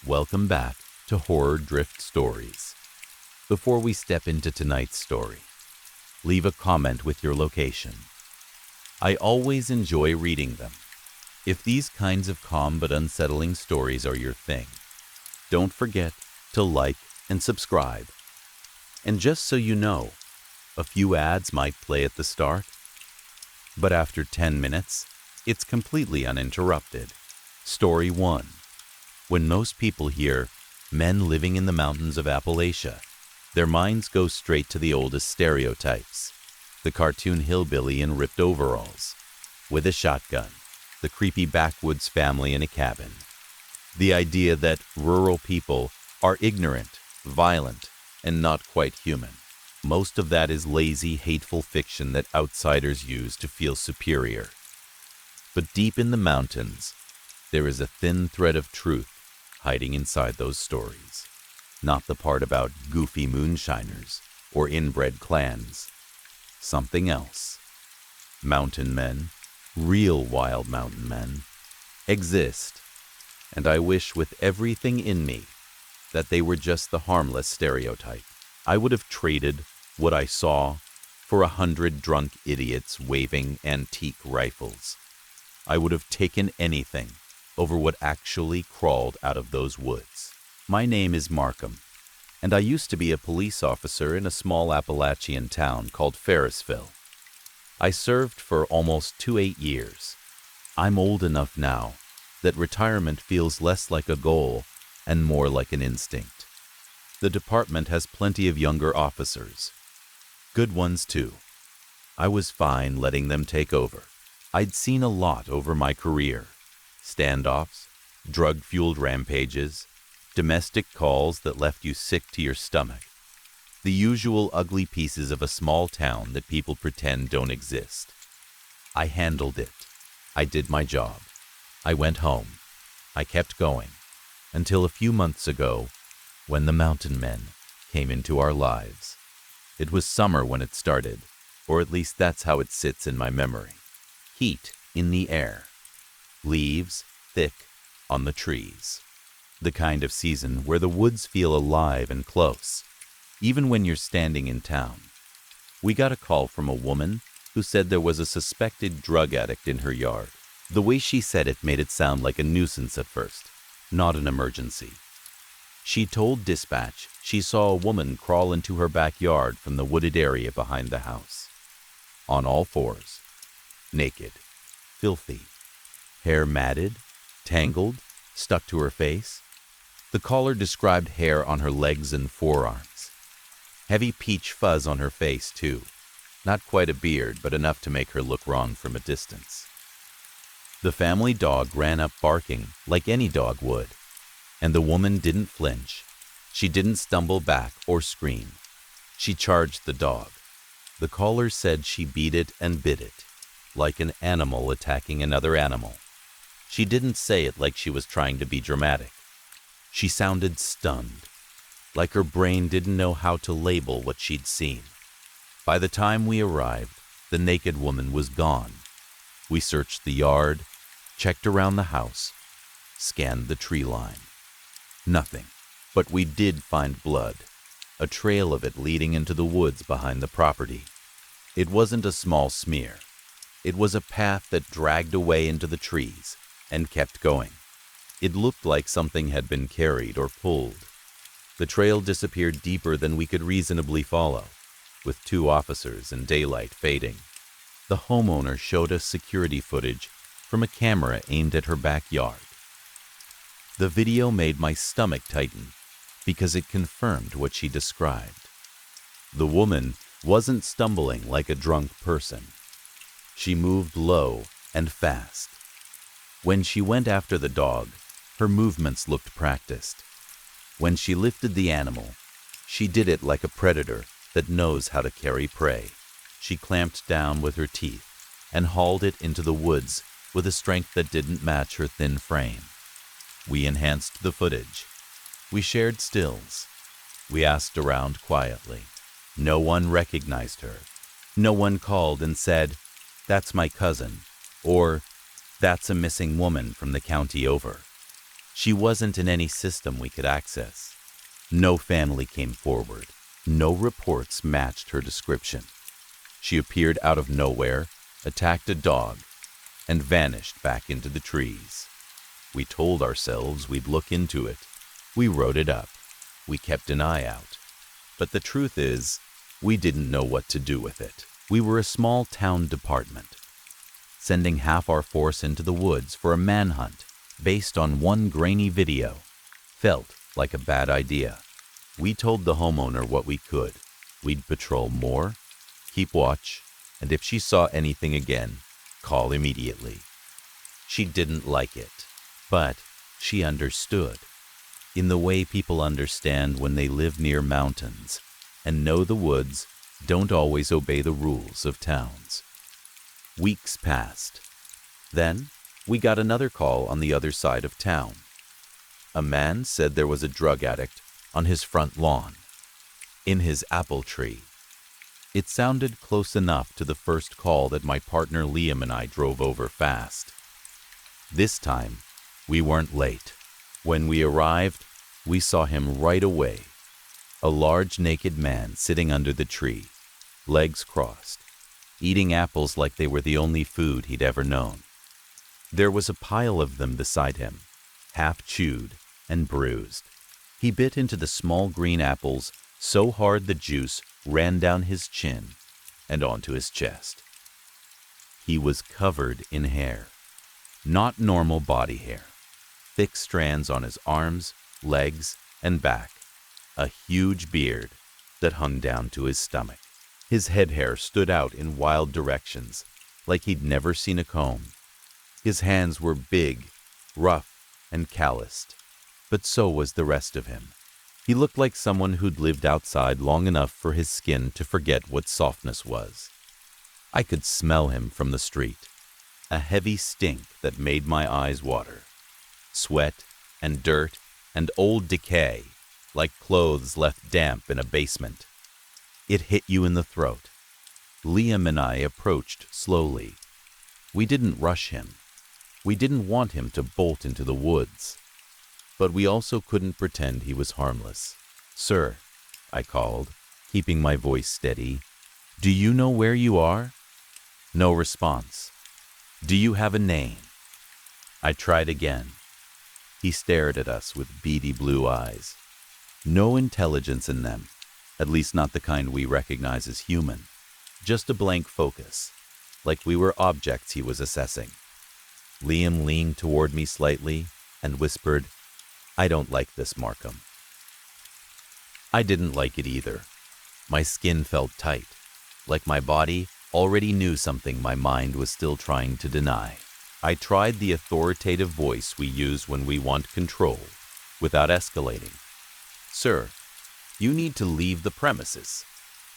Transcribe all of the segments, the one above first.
Welcome back to Horror Drift Stories. Before we step into tonight's story, leave a comment with your location. I always enjoy reading them. If these kinds of calm but unsettling stories are your thing, don't forget to like and subscribe. And just so you know, a few ads might play at the start, but after 10 minutes, it's completely uninterrupted. Story 1. When most people hear men living in the mountains of Appalachia, their minds go straight to the oldest stereotypes. The cartoon hillbilly in ripped overalls, with a shotgun, the creepy backwoods family in a cabin. The idea that rural people are ignorant, violent, and not quite human. Most of that is lazy, hateful fiction that outsiders use to feel superior. But deep in the mountains, there is a thin thread of truth hiding inside those stories. Not the part about goofy moonshiners or inbred clans. Something else. Mountain men, real wild mountain men, exist, and I wish with everything in me that they were just the harmless stereotype. I would have traded what I saw for 100 drunk idiots waving antique rifles. I would have taken anything over what actually crawled out of those woods. My name is Markham, and I used to be a police officer in a small Appalachian town called Ferrisville. I served for almost 28 years. I'm old enough now that retirement feels less like a goal and more like an instinct. The department has plenty of younger officers. Good ones too. I was fine letting them take over. I'd seen a lot over my career. Standoffs, drug-fueled rampages, domestic calls that left you sick to your stomach. The usual ugly pieces of a small town that people pretend don't exist. I handled it. I did my job. I went home. I kept going. Until a few months ago, when the mountain men came into our lives. It was summer when it started, or at least that's how it sits in my memory. Heat in the air. Leaves thick on the trees. The kind of season where the woods feel alive and close, even when you're standing in town. We got a call from a woman who said there was a suspected drug addict in her yard. The way she said it made it sound like a nuisance at first, not an emergency. She told dispatch she saw a woman crawl into her backyard from the wooded area behind the house. On all fours, naked, filthy, hair matted, tangled, stuck to her face. The caller described hair on her legs and forearms. Heavy peach fuzz on her face, too. Not quite a beard, but enough to make her look wrong from a distance. The family dog ran up barking like any dog would, and the woman didn't flinch. She didn't stumble back or scream. She charged the dog. The caller said she beat it and bit it, like an animal attacking another animal. She didn't say it like she was trying to be dramatic. She sounded stunned, like her brain didn't know how to label what she'd seen. By the time we arrived, the naked woman was gone. We searched the yard, checked around the house, scanned the tree line. Nothing, but we did find blood, a trail of it leading into the woods behind the property. It wasn't a small smear. It was a path that dragged away into the trees and kept going. It looked like something had been carried or pulled. The trail disappeared deeper than we could reasonably follow, with 2 officers and daylight fading. The homeowner showed us security footage from a camera aimed at her backyard. The video made my stomach tighten because it confirmed what she described. The woman wasn't stumbling like a drunk person. She moved low and fast. When she went after the dog, her movements looked practiced. When she lifted the animal, she did it like a predator that knows how to carry prey. She clamped down with her teeth and hauled it into the woods with a strength that didn't match her thin frame. We enhanced the footage. We shared stills. We asked around quietly. No one recognized her. No one called and said, "That's my cousin," or "That's a missing woman from the county over." She wasn't in any system we could access. No family came forward. No reports matched her description. She appeared out of nowhere, attacked a dog, and vanished back into the trees. We told ourselves we'd look into it. We wrote it up. We kept an eye out. But the truth is, we didn't know what to do with it. We were a small town department. Sending half our force into the woods for a manhunt based on one grainy video felt like a bad idea. We told the homeowner what we could. We'd patrol more, keep watch, and if she saw anything again, call immediately. She didn't like it, but she understood. In the way people understand when they live near mountains and know the woods don't always obey the rules of towns. Weeks passed. Then we got another call on the other side of town. A man said there was a drug addict on his front lawn, in his apple tree. It sounded close enough to the first call that my partner Liam and I drove over fast. This time, we weren't late. When we arrived, we saw him right away. A large naked man sitting under the tree, legs crossed, eating apples like they were the only food he'd ever known. There was a pile of them beside him, half chewed and bruised. He bit into the small green apples so hard the juice ran down his chin and onto his chest. He was covered in hair, not normal body hair, thick strands on his arms, legs, and back, a huge beard that hung down to his stomach. His head hair stood out in wild directions, like he'd never seen a comb. His hands were big, rough, and calloused, but so was the rest of him. He looked like someone who'd lived outside long enough for his skin to forget what softness was. I could smell him from the street, a heavy stink that made my eyes water. Sweat and dirt and old decay, like clothes left damp in a basement. It hit you in the throat. Liam and I approached slowly. We didn't rush him. We didn't want him to bolt into the woods. But we also couldn't pretend he was harmless. "Sir," I called, keeping my voice steady, "do you know where you are?" No response. "Do you have a name?" I tried again. He stared at us with beady blue eyes. No intelligence in them, at least not the kind we recognize as human. Just a blank focus, like we were objects he was assessing. Liam leaned toward me slightly and whispered, "I don't like this, Markham." I didn't like it either. My skin felt tight, like my body already knew something my mind was still trying to deny. I tried the authoritative voice we use when we want control, without escalating. "Sir, you need to leave the premises.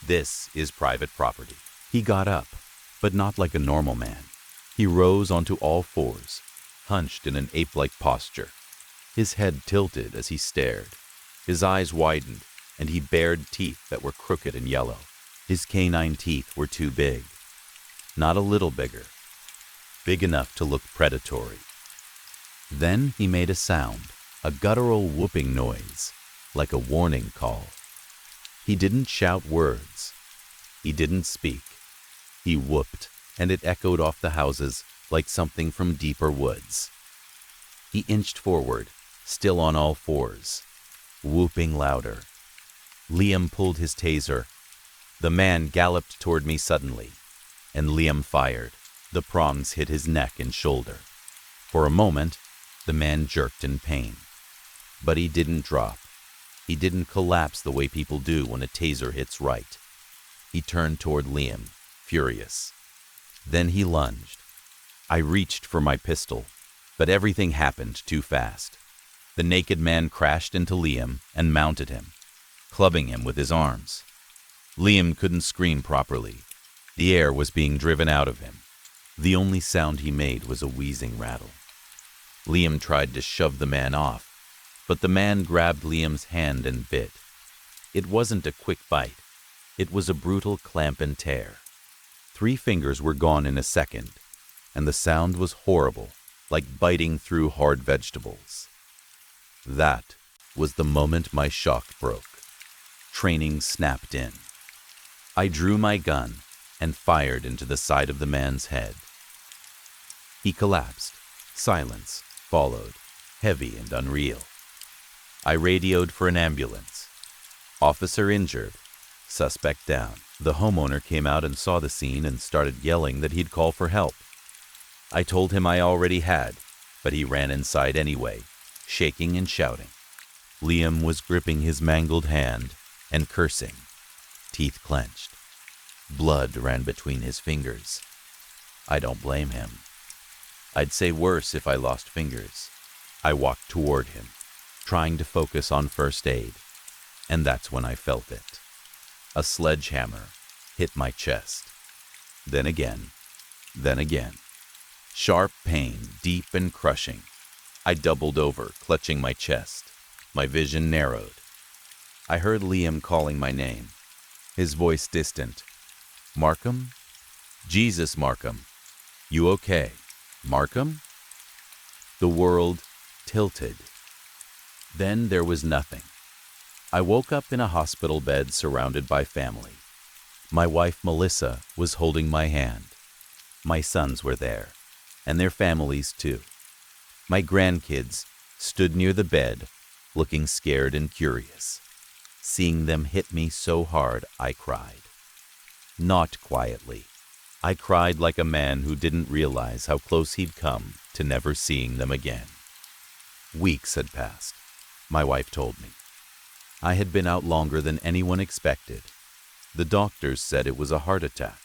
This is private property." He got up, but not like a normal man. He rose onto all fours, hunched in an ape-like posture. His head tilted as he stared. His eyes widened, and he bared teeth that were crooked and yellow. His canine teeth were too big. Not a little bigger. Big enough to look predatory. Then he made a sound, a guttural whooping noise, like a warning call. He didn't shout words. He didn't speak. He whooped, and it echoed off the houses like something from deeper woods. He inched forward, still on all fours, whooping louder. Liam pulled his taser. The man galloped toward me suddenly, and Liam fired. The prongs hit his neck and shoulder. For a moment, the man jerked in pain. But he didn't drop. He didn't collapse the way people do when a taser hits right. He turned toward Liam, furious. Then he lunged. I reached for my pistol, but everything happened too fast. The naked man crashed into Liam and mounted him, clubbing him with his arms. Liam couldn't scream properly. The air was being driven out of him. The only sound he made was a wheezing rattle. Liam tried to shove the man off, but the man grabbed Liam's hand and bit. It wasn't a quick bite. It was a brutal clamp and tear. 3 fingers were gone in a second, and the sound was horrible, like biting through hard vegetables. That was the moment my shock broke. Training snapped in. I drew my gun and fired into the side of the man's head. He collapsed. Silence followed, heavy and unreal. I radioed for an ambulance. Officer injured. Suspect down. The homeowner came out and saw the scene and started yelling that he'd call for help. I told him I already had, but he ran inside anyway, shaking and shouting. Liam was gripping his mangled hand and cursing, teeth clenched. Blood ran between his fingers. I don't blame him. I'd say worse if I lost fingers. I walked toward him, trying to focus on first aid, and that's when I felt it. A sledgehammer hit my chest. Then again. Sharp pain, deep and crushing. I doubled over, clutching my chest. My vision narrowed. I heard Liam calling my name, his voice distant. Markham? Jesus, Markham. You okay? Markham? The world tilted. Then there was nothing. I woke up in a hospital bed surrounded by family. My wife, Melissa, was holding my hand. My sons were there, and their families too. My grandkids stood near the bed, looking scared and curious. Seeing them hit me so hard, I cried. Not quietly. I cried like a man who didn't realize how close he'd come to never seeing them again. Weeks had passed, my wife told me. I had been out longer than anyone expected. The doctors said it was a heart attack.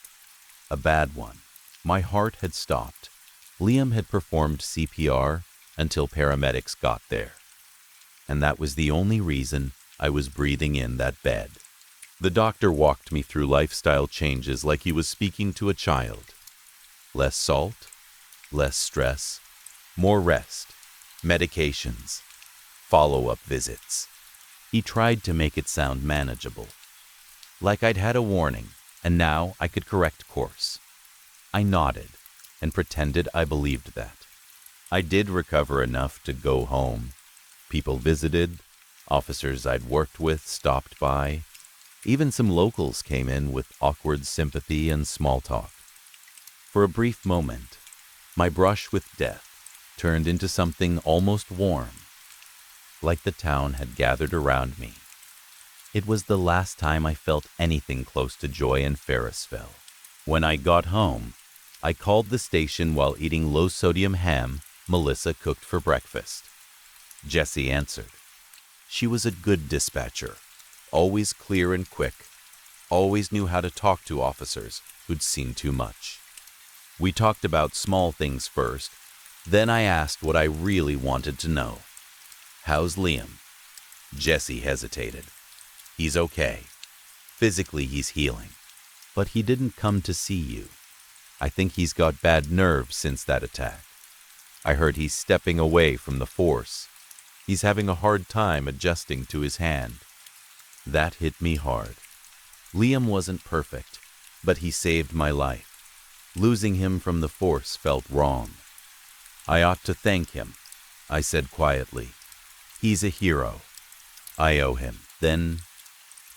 A bad one. My heart had stopped. Liam had performed CPR until paramedics got there. And that was the only reason I was breathing in that bed. The doctor walked me through lifestyle changes like he was speaking to a child. Less salt, less stress, more rest, medications, follow-up visits. He tried to make it sound manageable, like I'd had a warning and now I could correct course. I nodded and pretended I believed that. I did recover enough to go home. People visited, officers I'd worked with stopped by. Even some locals came in with awkward sympathy and small talk. For a brief moment, my brush with death turned into something almost warm, like the town had gathered around me. It was the last time I felt anything close to joy and Ferrisville. When I got home, I called the station while eating low-sodium ham Melissa cooked for breakfast. Jessie answered. She was a good dispatcher, always clear and quick, always knew how to talk to officers who'd seen too much. We talked about small things first, then I asked what I really wanted to know. How's Liam? Jessie hesitated. He's okay. Physically, he's healing. But he didn't come to see you. I think he's got bad nerves since that attack. I heard he's stepping away from the force. He's having a hard time adjusting to his hand. That hit me hard. Liam wasn't perfect, but he saved my life. Losing him from the force felt wrong. I ought to thank him, I said quietly. He's a hero. I owe him. Then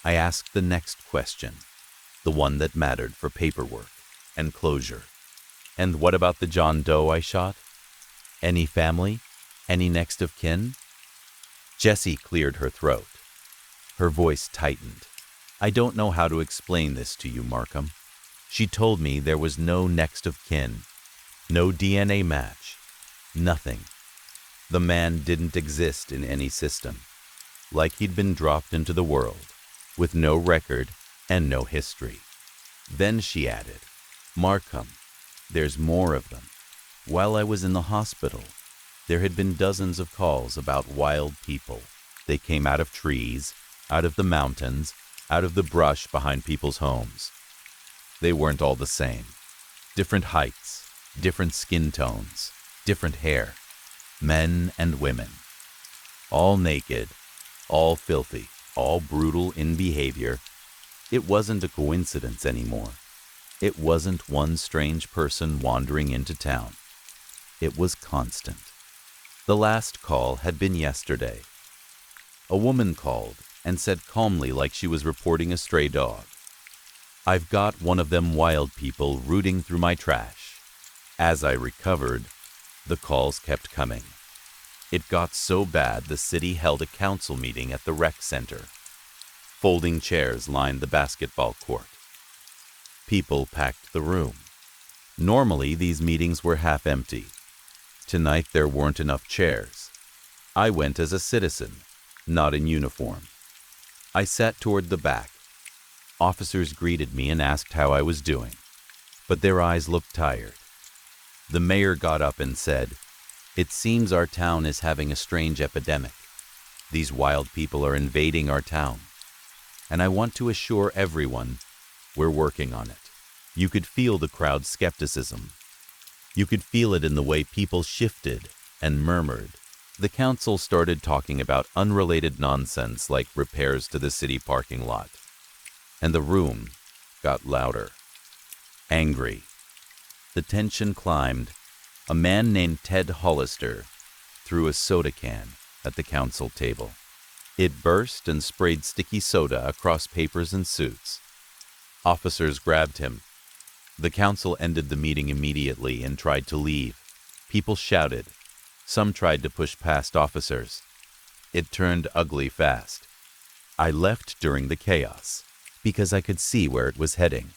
I asked the next question, the one that mattered for paperwork and closure. And what about the John Doe I shot? Any family? Any next of kin? Jessie cleared her throat. Her voice tightened. I don't know how to explain this to you, Markham. She told me there was no next of kin, no DNA match, nothing. The man didn't exist in any system, like he'd been dropped into the world, with no record and no history. Then she added, Markham, there's more of them. While I was in the hospital, there had been dozens of calls about wild people. They came out of trees, out of the mountains, out of the brush behind people's homes. They weren't all the same. Different heights, different skin tones, different hair. Men and women. All naked, all filthy, all brutal in behavior. It wasn't a coincidence anymore. It wasn't one strange person wandering into town. It was constant. The last call had been yesterday, A woman called and said calmly, like she was reporting a stray dog, "I've got one of them wild people rooting through my trash." As I recovered, the calls kept coming. It got so bad the city held a council meeting at the rec center. Folding chairs lined the basketball court. People packed the room. Normally, these meetings were half empty. Tonight, there weren't enough chairs. I went as a citizen, not in uniform. I sat toward the back. Officers greeted me and asked how I was doing, but their eyes looked tired. The mayor got up and said, "It seems our town is having a strange epidemic. These wild people are invading our town, and I want to assure everyone we're working on it." You could feel the crowd's skepticism. You could feel it in the way people shifted and murmured. The council started talking about unrelated nonsense like repairs to the city parking lot. And the room got louder. Angry. The tension climbed. A man named Ted Hollister threw a soda can at the council table. It burst and sprayed sticky soda across papers and suits. Officers grabbed him. The council ended the meeting immediately and tried to leave. People shouted. Some tried to push past officers. It turned ugly fast. I left during the chaos because I could see where it was heading.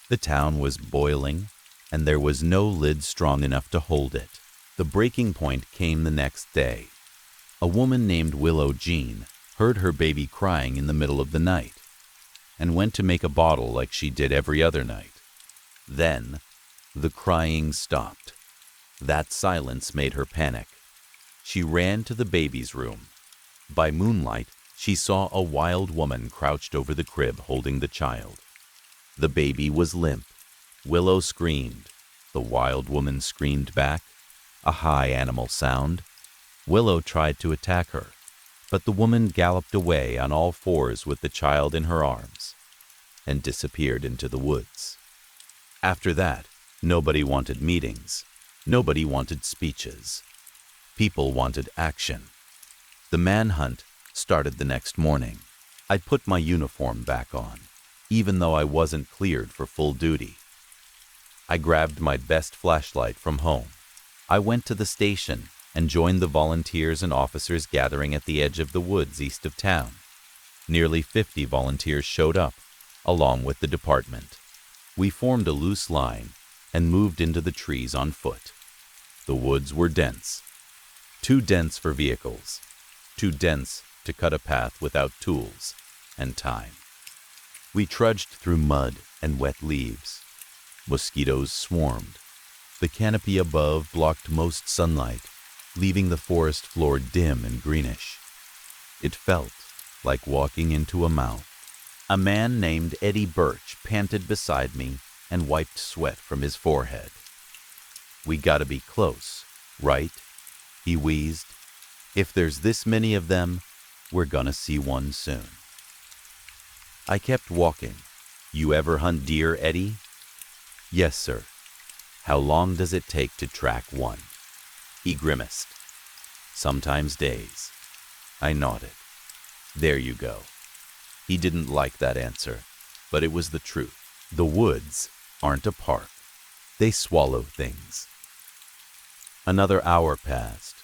The town was boiling, and there was no lid strong enough to hold it. The breaking point came the next day. A woman named Willow Jean heard her baby crying in the middle of the night and went to make a bottle like she did every other night. Then, the crying stopped. That silence made her panic. She ran to the baby's room. By moonlight, she saw a wild woman crouched over the crib holding the child. The baby was limp. Willow screamed. The wild woman screamed back, a high animal sound. Willow tried to attack her, but the woman galloped away on all fours with the child in her arms and disappeared into the woods. After that, nobody wanted meetings. Nobody wanted speeches. People wanted action. The manhunt started the next morning. I put my uniform back on, even though I wasn't cleared for full duty. I grabbed my best flashlight from home. I went to the station and joined the volunteers and officers gathering at the edge of the woods east of town. Nearly 50 volunteers showed up, along with the department. We formed a loose line and moved into the trees on foot. The woods were dense. Too dense for vehicles. Too dense to cut a path without tools and time. We trudged through mud and wet leaves. Mosquitoes swarmed. The canopy above blocked most sunlight, leaving the forest floor dim and greenish. It felt like walking into a mouth. A man named Eddie Birch panted beside me and wiped sweat from his forehead. "We gotta be close, right?" he wheezed. "If there's this many of them, we're gonna see one soon." I kept walking. "You ever hunt deer, Eddie?" "Yes, sir." "How long does it take to track one?" He grimaced. "Sometimes days." I nodded. "There you go." He didn't like that answer, but it was the truth. The woods aren't a park. They swallow things. Another hour passed.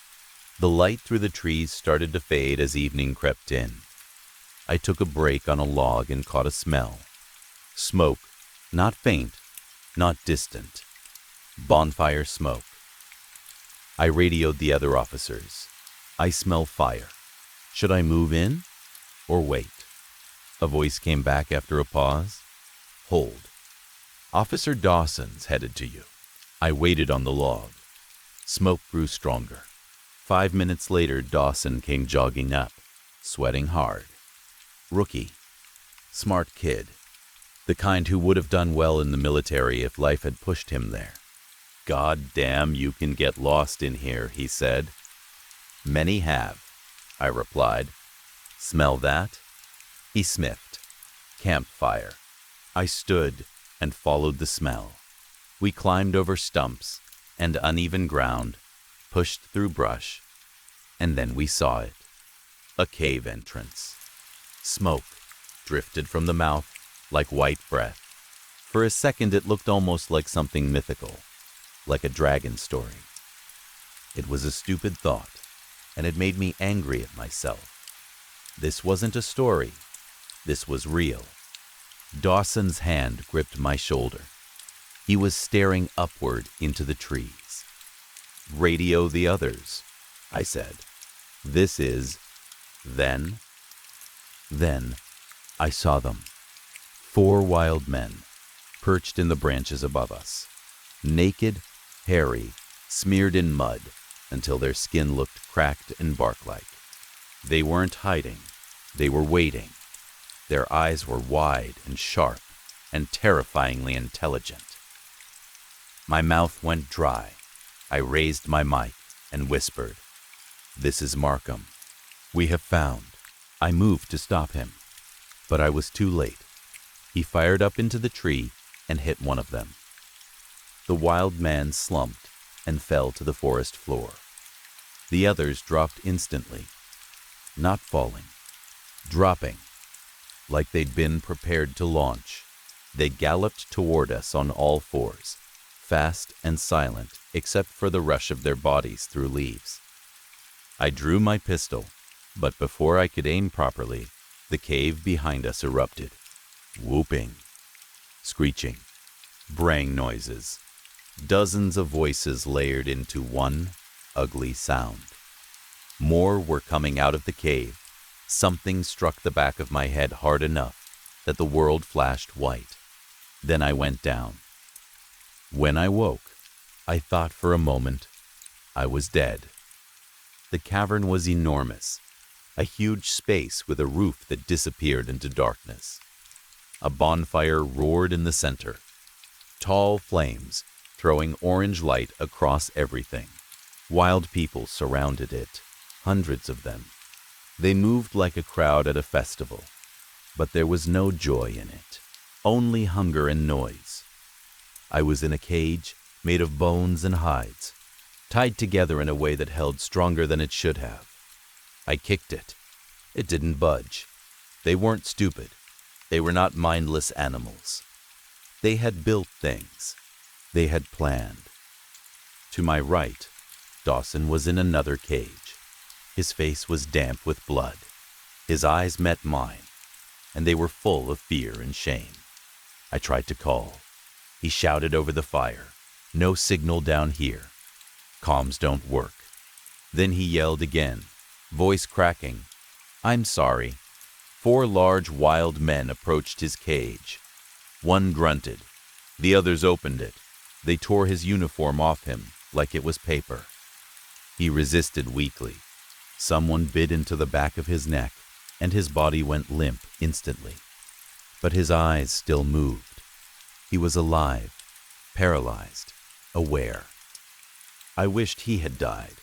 The light through the trees started to fade as evening crept in. I took a break on a log and caught a smell. Smoke, not faint, not distant. Bonfire smoke. I radioed the other officers. "I smell fire. Should I move in or wait?" A voice came back after a pause. "Hold. Officer Dawson's headed to you." I waited on the log. Smoke grew stronger. 5 minutes later, Dawson came jogging up, sweating hard. Rookie. Smart kid. The kind who would have done well in the military if life had pushed him there. "God damn, you can get lost in here," he said. "Many have," I replied. "Smell that?" He sniffed. "Campfire." I stood and followed the smell. We climbed over stumps and uneven ground, pushed through brush, and then we saw it. A cave entrance. Smoke drifted from the mouth like white breath. For a second it looked almost like something mythical, like a dragon story. It was a stupid thought, and it made me angry at myself. This wasn't a story. This was real. Dawson's hand gripped my shoulder. He was staring upward into the trees. "Radio the others," I said. "This is..." Then I saw them. 4 wild men, perched in the branches above us. Naked, hairy, smeared in mud until their skin looked cracked and bark-like. They weren't hiding. They were waiting. Their eyes were wide and sharp and terrifyingly intelligent. My mouth went dry. I raised my mic and whispered, "This is Markham. We have found..." I moved to stop him, but I was too late. He fired up into the tree and hit one of them. The wild man slumped and fell to the forest floor. The others dropped instantly, not falling, dropping, like they'd been prepared to launch. They galloped toward us on all fours, fast and silent except for the rush of their bodies through leaves. I drew my pistol, but before I could aim properly, the cave behind us erupted. Whooping, screeching, braying noises, dozens of voices layered into one ugly sound. More were coming out of the cave. Something struck the back of my head hard enough that the world flashed white. Then I went down. When I woke, I thought for a moment I was dead. The cavern was enormous, a huge space with a roof that disappeared into darkness. A bonfire roared in the center, tall flames throwing orange light across everything. Wild people surrounded it, hundreds of them. They moved like a crowd at a festival, but there was no joy in it, only hunger and noise. I was in a cage made of bones and hides, tied together in a way that held stronger than it should have. I kicked it. It didn't budge. They weren't stupid. They were not mindless animals. They had built things. They had planned. To my right, Dawson was in another cage. His face was damp with blood. His eyes met mine, and they were full of fear and shame. I tried to call. He shouted over the fire, "No signal down here. Comms don't work." Then he yelled again, voice cracking, "I'm sorry." 4 large wild men approached his cage. One grunted. The others opened it. They tore his uniform off him like it was paper. He resisted weakly. Someone bit into the back of his neck, and his body went limp instantly. But his eyes still moved. He was alive, paralyzed, aware. I wished he had died.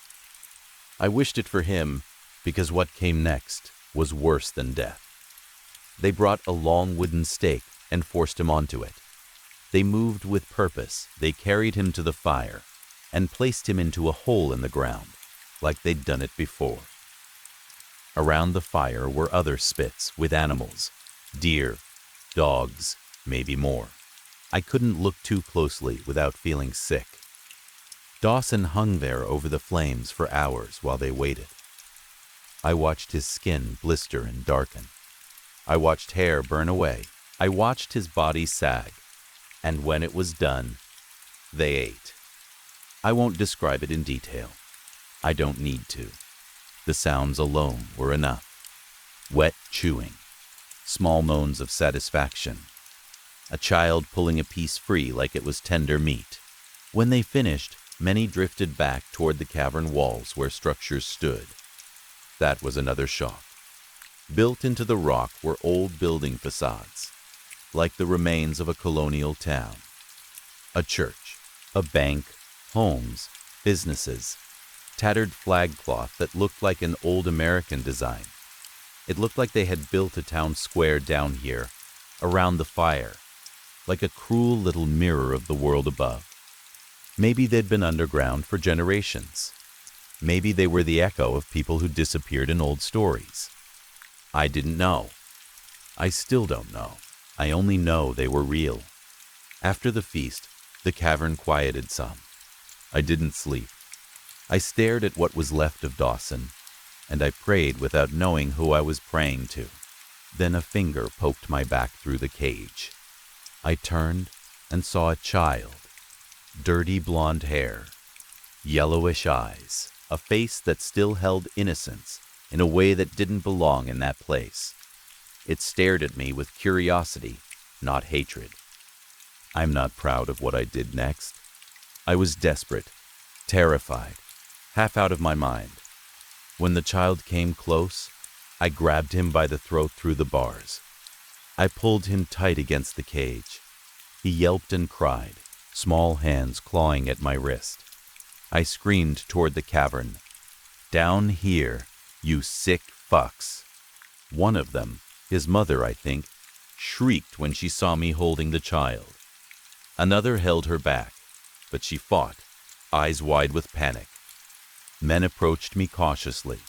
I wished it for him because what came next was worse than death. They brought a long wooden stake and forced him onto it. They moved with purpose. They carried him to the fire and placed him into a hole in the ground, like they'd done it before. Around the fire were other spits with animals, deer, dogs, maybe more. I couldn't look too closely without feeling sick. Dawson hung there over the flames for hours while they waited. I watched his skin blister and darken. I watched hair burn away. I watched his body sag. And when it was done, they ate. I won't describe it in detail. I don't need to. The sounds alone were enough. Wet chewing, small moans of satisfaction, a child pulling a piece free like it was tender meat. When they finished, many drifted back toward the cavern walls where structures stood. That was another shock. Built into the rock were old building facades, like the remains of a colonial town. A church, a bank, homes, businesses, tattered flag cloth that looked like an old American design. It looked like they had built a town square down here, around the fire, like a cruel little mirror of the world above. Maybe they'd been underground for generations. Maybe they were the echo of people who disappeared in old stories. I didn't know. I still don't know. I only know they were real. After the feast, the cavern quieted some. I didn't sleep. I stared at what was left of Dawson, and I prayed without knowing who I was praying to. Then a finger poked my back through the cage. I turned and saw a child. Dirty blonde hair, yellowish eyes, a face that still held innocence in a way that didn't belong in that place. It stared at me with curiosity, not hatred. I'm not proud of what I did next. I was desperate, terrified, half out of my mind. When the child came close, I grabbed him by the throat through the bars. I pulled him tight against the cage. He yelped and cried, small hands clawing at my wrist. I screamed toward the cavern, "Down here, you sick fucks." One of them, his mother I think, shrieked when she saw me holding the child. Another held her back, but she fought, eyes wide with panic. Men approached me cautiously.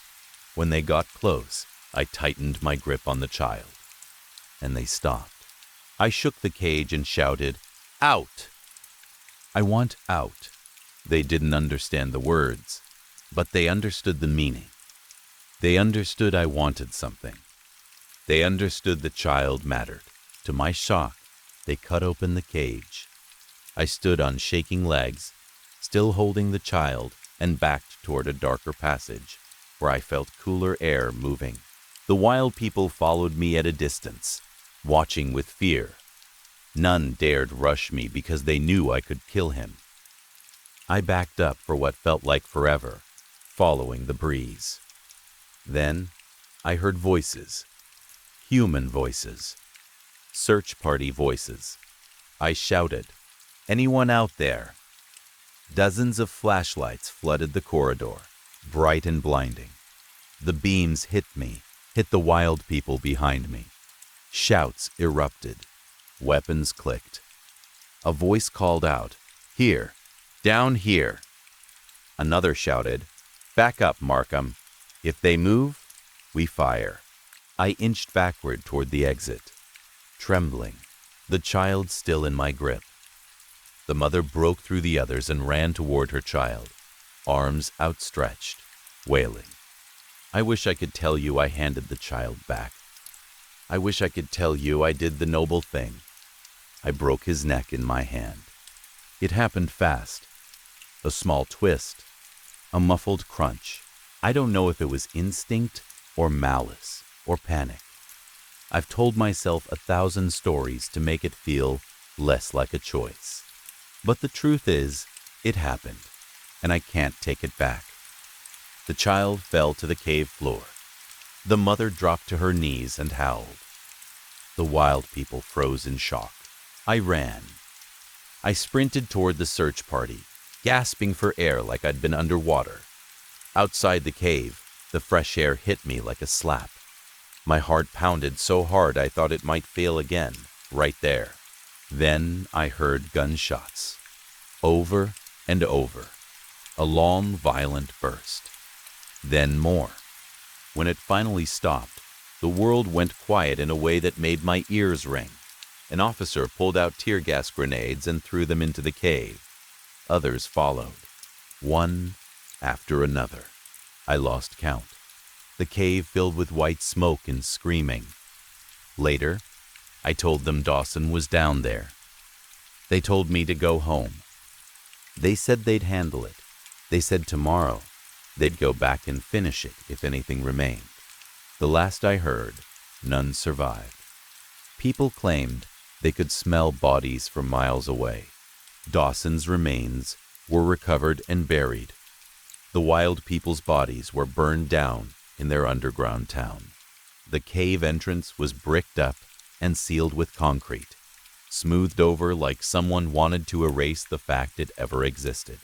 When they got close, I tightened my grip on the child, and they stopped. I shook the cage and shouted, "Out! I want out." They didn't understand the words, but they understood the meaning. They understood I wanted something. They understood the child mattered. To my shock, they cut open the cage. I stood on shaking legs, still holding the child, and backed toward a darker passage, where I felt cooler air moving. The wild people followed me at a distance, watching with fear. None dared rush me because they knew I could kill him. I backed up for what felt like forever, following the breeze. Then I heard voices, human voices, search party voices. I shouted, "Anyone out there?" Dozens of flashlights flooded the corridor, bright and blinding. The beams hit me, hit the wild people behind me. Shouts erupted. Weapons clicked. A voice called out, "Here, down here." Another shouted, "Back up, Markham. If they move, we fire." I inched backward toward the exit, trembling, the child still in my grip. The mother broke through the others and ran toward her child, arms outstretched, wailing. I wish I could tell you I handed the child back. I wish I could tell you I did the noble thing. I broke his neck in my hand. It happened fast. A small twist, a muffled crunch. I don't know if it was instinct or malice or panic. I've told myself 1,000 stories to make it feel less like a choice. But the truth is, it happened, and I can't take it back. The child fell to the cave floor. The mother dropped to her knees and howled. The wild people froze in shock. I ran. I sprinted toward the search party, gasping for air like I'd been underwater. Outside the cave, the fresh air hit me like a slap. My heart pounded so hard I thought it might fail again, right there. Then I heard gunshots. Over and over. A long, violent burst. Then more. When it finally stopped, the world went quiet in a way that made my ears ring. An officer pulled out tear gas grenades and threw them into the cave. Others followed, one after another. I lost count. The cave filled with white smoke and screaming. Later, I told them Dawson was down there. They told me to go home. They said they'd handle it. They said tomorrow they'd go back and finish it if anything remained. The last I heard, none survived. People claimed they could smell bodies from miles away. Dawson's remains were recovered and buried. The wild people's bodies were burned down in their underground town. The cave entrance was bricked up and sealed with concrete, smoothed over like someone wanted to erase the fact it ever existed.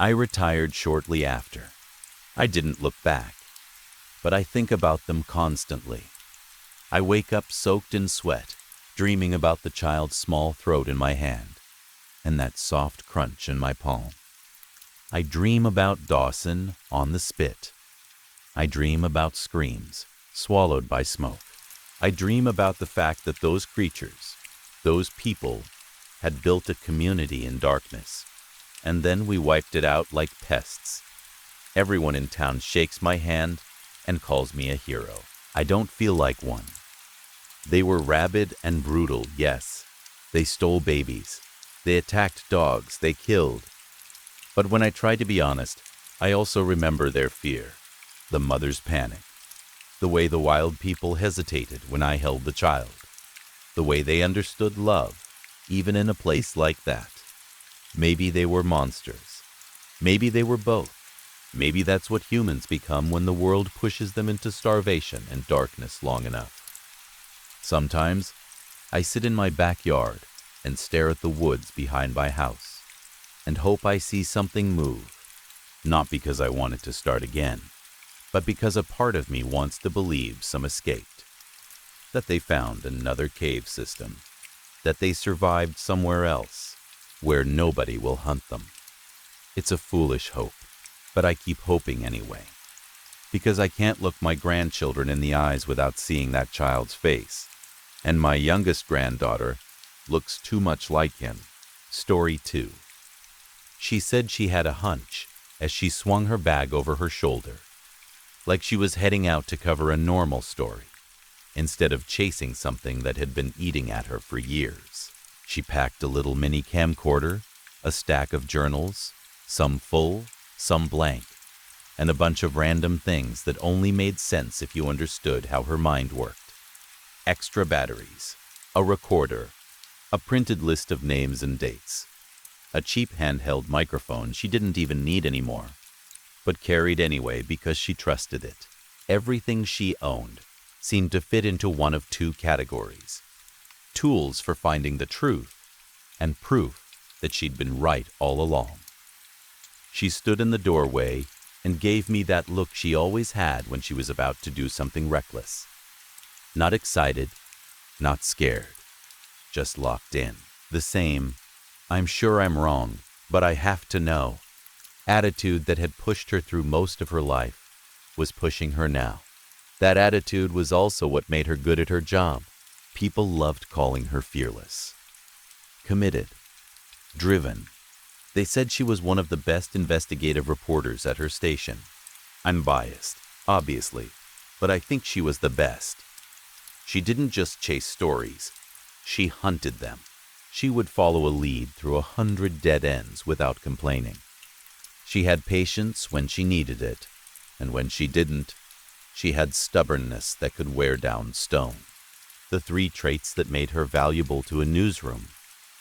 I retired shortly after. I didn't look back, but I think about them constantly. I wake up soaked in sweat, dreaming about the child's small throat in my hand and that soft crunch in my palm. I dream about Dawson on the spit. I dream about screams swallowed by smoke. I dream about the fact that those creatures, those people, had built a community in darkness, and then we wiped it out like pests. Everyone in town shakes my hand and calls me a hero. I don't feel like one. They were rabid and brutal, yes. They stole babies. They attacked dogs. They killed. But when I try to be honest, I also remember their fear, the mother's panic, the way the wild people hesitated when I held the child, the way they understood love, even in a place like that. Maybe they were monsters. Maybe they were both. Maybe that's what humans become when the world pushes them into starvation and darkness long enough. Sometimes, I sit in my backyard and stare at the woods behind my house and hope I see something move, not because I want it to start again, but because a part of me wants to believe some escaped, that they found another cave system, that they survived somewhere else, where nobody will hunt them. It's a foolish hope, but I keep hoping anyway, because I can't look my grandchildren in the eyes without seeing that child's face, and my youngest granddaughter looks too much like him. Story 2. She said she had a hunch as she swung her bag over her shoulder, like she was heading out to cover a normal story, instead of chasing something that had been eating at her for years. She packed a little mini camcorder, a stack of journals, some full, some blank, and a bunch of random things that only made sense if you understood how her mind worked. Extra batteries, a recorder, a printed list of names and dates, a cheap handheld microphone she didn't even need anymore, but carried anyway because she trusted it. Everything she owned seemed to fit into one of two categories: tools for finding the truth and proof that she'd been right all along. She stood in the doorway and gave me that look she always had when she was about to do something reckless. Not excited, not scared, just locked in. The same, "I'm sure I'm wrong, but I have to know," attitude that had pushed her through most of her life was pushing her now. That attitude was also what made her good at her job. People loved calling her fearless, committed, driven. They said she was one of the best investigative reporters at her station. I'm biased, obviously, but I think she was the best. She didn't just chase stories, she hunted them. She would follow a lead through 100 dead ends without complaining. She had patience when she needed it, and when she didn't, she had stubbornness that could wear down stone. The 3 traits that made her valuable to a newsroom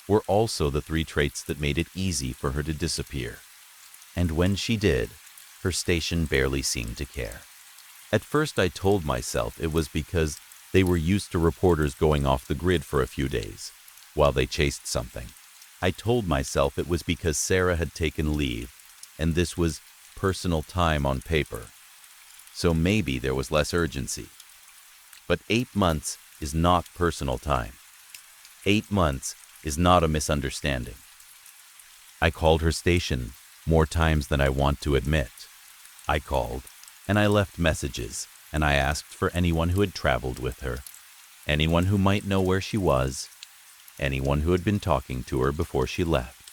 were also the 3 traits that made it easy for her to disappear. And when she did, her station barely seemed to care. At first I told myself it was because they were used to reporters going off the grid for a few days while they chased something. I told myself it was because Sarah had taken leave and this was personal time on paper. So maybe there was less urgency. But 8 months is not personal time. 8 months is not a misunderstanding. I called her station more times than I want to admit. I called, and I left messages, and I asked for anyone who had traveled with her, anyone who might know where she was, anyone who had been talking to her before she left.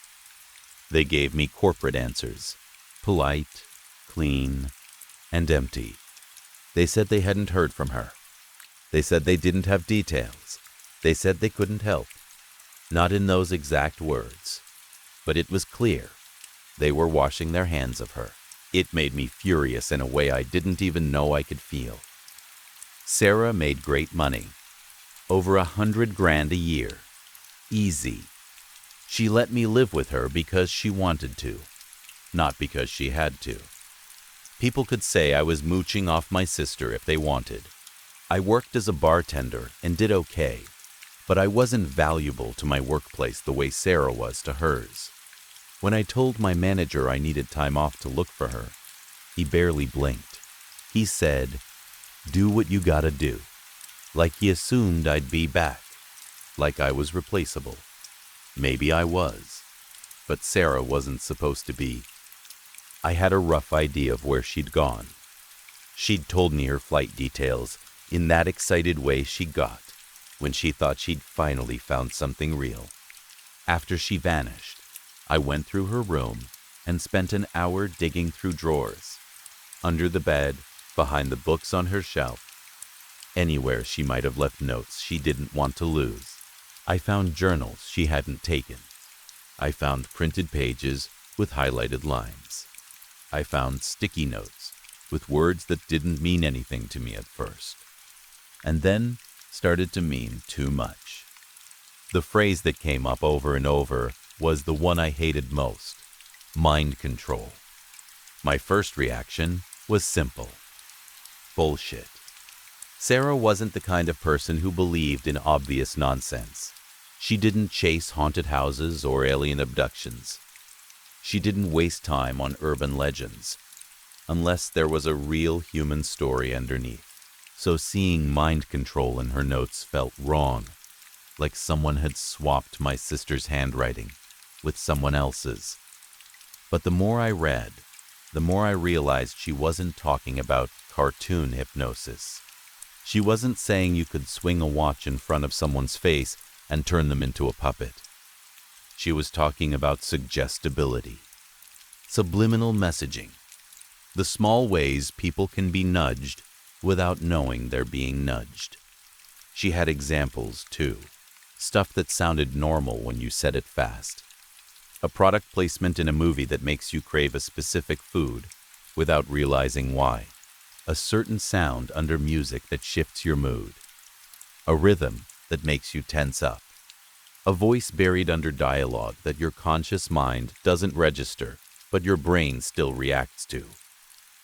They gave me corporate answers, polite, clean, and empty. They said they hadn't heard from her. They said they didn't have details. They said they couldn't help. Not in those exact words, but it was clear. They were washing their hands of her. It made me furious in a way I didn't even know I could feel. Sarah made great money, over $100,000 a year, easy. She let me live with her because she wanted to, not because she had to. People could say I was mooching off my sister if they wanted. I worked as a bartender and did okay, but I wasn't valuable to my workplace the way Sarah was to hers. When I told my manager I needed time off to look for her, he barely blinked. He said, "Do what you gotta do," like he assumed I'd be back, like I was replaceable. Maybe I was, but Sarah wasn't supposed to be. I had a rough idea of where she'd gone. She'd told me her flight details in that excited way she got when she thought she'd finally found something real. After she vanished, I went through her room and spent an hour digging through drawers, under the bed, behind the books on her shelf, anywhere she might have left notes she didn't want to lose. I found journals she hadn't taken. I found printed pages with highlighted lines. I found sticky notes with words that didn't mean anything to me at first, and then started to mean too much. The phrase that came up over and over was the one I hated most: mind control. My first reaction was simple: bullshit. Sarah wasn't the kind of person who believed in obvious nonsense. She didn't chase haunted houses or alien abductions. She didn't waste time on urban legends, unless there was a real human story underneath. So seeing mind control in her notes felt wrong, like someone had swapped my sister's handwriting with someone else's. But the more I read, the more I realized she wasn't talking about cartoon hypnosis. She wasn't saying you could swing a watch in front of someone's face and turn them into a puppet. She was talking about suggestibility, subliminal messaging, the small ways people can be nudged without knowing they're being nudged. She had examples, too, stuff that sounded normal when you said it fast. A product placement in a movie that makes you crave a specific food without realizing why. A certain sound under music that shifts your mood. A rhythm that makes you tense up. A voice buried under dialogue that your conscious mind doesn't register, but your brain still reacts to.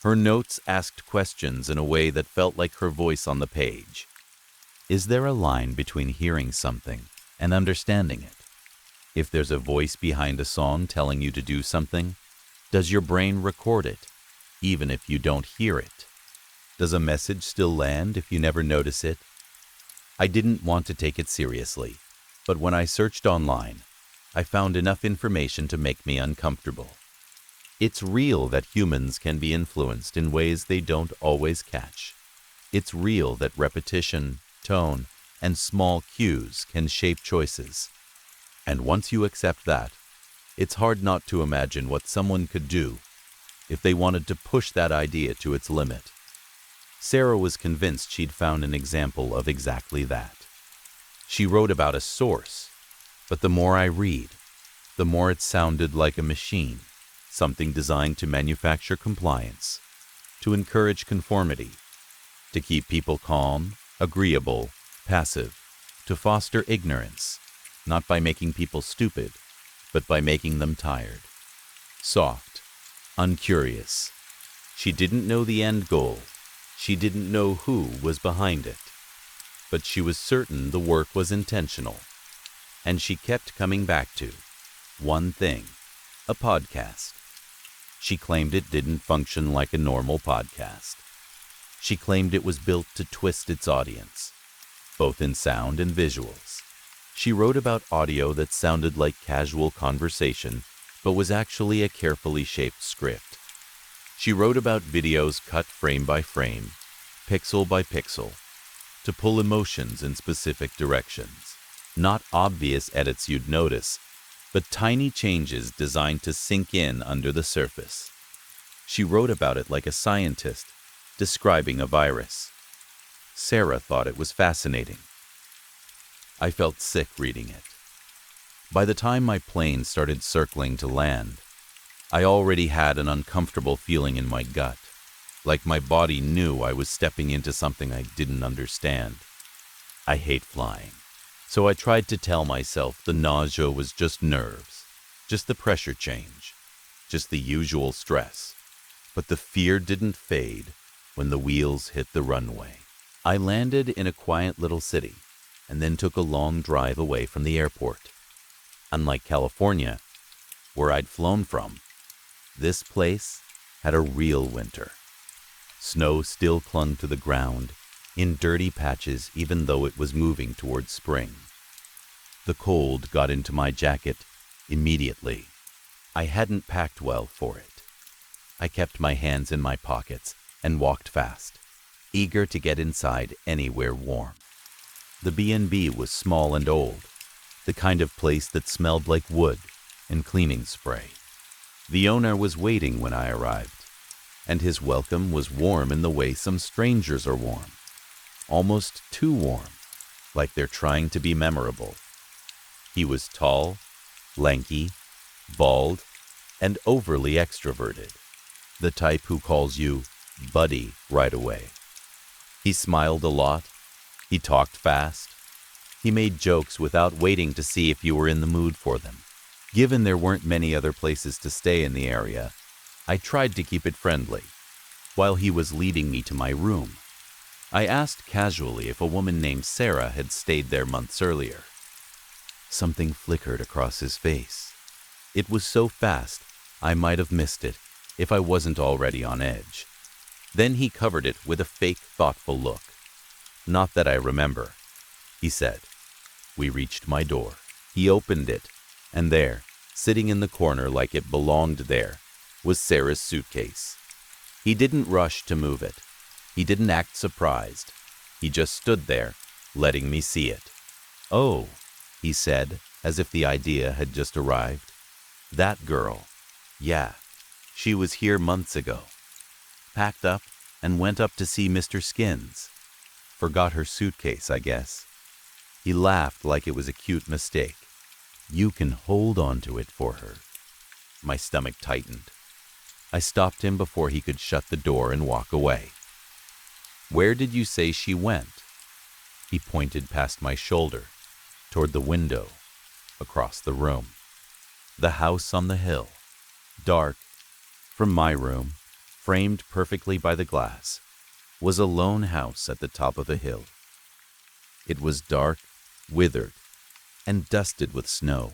Her notes asked questions in a way that felt like her voice on the page. Is there a line between hearing something and understanding it? If there's a voice behind a song telling you to do something, does your brain record it, even if you don't hear it? Does a message still land if you never notice it? I didn't want to take it seriously, but when I searched online, I found enough information to make me uncomfortable. It's real that humans can be influenced in ways they don't always catch. It's real that repetition, tone, and small cues can shape choices. And once you accept that, it's hard not to imagine what someone could do if they wanted to push that idea to its limit. Sarah was convinced she'd found an example of exactly that. She wrote about a source, but the more I read, the more it sounded like a machine, something designed to manufacture compliance, to encourage conformity, to keep people calm, agreeable, passive, to foster ignorance, not by making people stupid, but by making them tired, soft, uncurious. She didn't know the end goal. She didn't know who was behind it. But she was certain the work was intentional. And she kept coming back to one thing: a podcast. She claimed it didn't function like a normal podcast. She claimed it was built to twist its audience, both in sound and visuals. She wrote about audio that sounded like casual conversation, but was actually a carefully shaped script. She wrote about videos cut frame by frame, pixel by pixel, to pull emotions in specific directions. Not obvious edits you'd notice, but tiny changes designed to sink in under the surface. She wrote about it like a scientist describing a virus. Sarah thought it was fascinating. I felt sick reading it. By the time my plane started circling to land, I already had an uncomfortable feeling in my gut, like my body knew I was stepping into something I didn't understand. I hate flying, so I tried to tell myself the nausea was just nerves, just the pressure change, just the usual stress. But the fear didn't fade when the wheels hit the runway. I landed in a quiet little city, and then took a long drive away from the airport. Unlike California, where I'd flown from, this place had a real winter. Snow still clung to the ground, in dirty patches even though it was moving towards spring. The cold got into my jacket immediately. I hadn't packed well for it. I kept my hands in my pockets and walked fast, eager to get inside anywhere warm. The B&B was small and old, the kind of place that smelled like wood and cleaning spray. The owner was waiting when I arrived, and his welcome was warm in the way some strangers are warm, almost too warm, like they're trying to be memorable. He was tall, lanky, bald, and overly extroverted, the type who calls you buddy right away. He smiled a lot. He talked fast. He made jokes without waiting to see if you were in the mood for them. Given there weren't many other places to stay in the area, I tried to keep it friendly. While he was leading me to my room, I asked casually if a woman named Sarah had stayed there months earlier. Something flickered across his face. It was so fast, I might have missed it if I wasn't already on edge. Then he covered it with a fake, thoughtful look. "Not that I remember," he said. We reached my door. He opened it, and there, sitting in the corner like it belonged there, was Sarah's suitcase. He didn't rush to move it. He didn't act surprised. He just stood there, letting me see it. "Oh," he said, as if the idea had just arrived. "That girl. Yeah, she was here months ago. Packed up and went up to see Mr. Skins. Forgot her suitcase, I guess." He laughed like it was a cute mistake. "You can hold on to it for her." My stomach tightened. I stopped him before he could shut the door and walk away. "Where did you say she went?" He pointed past my shoulder, toward the window, across the room. The house on the hill, dark. From my room, framed perfectly by the glass, was a lone house at the top of a hill. It was dark, withered, and dusted with snow,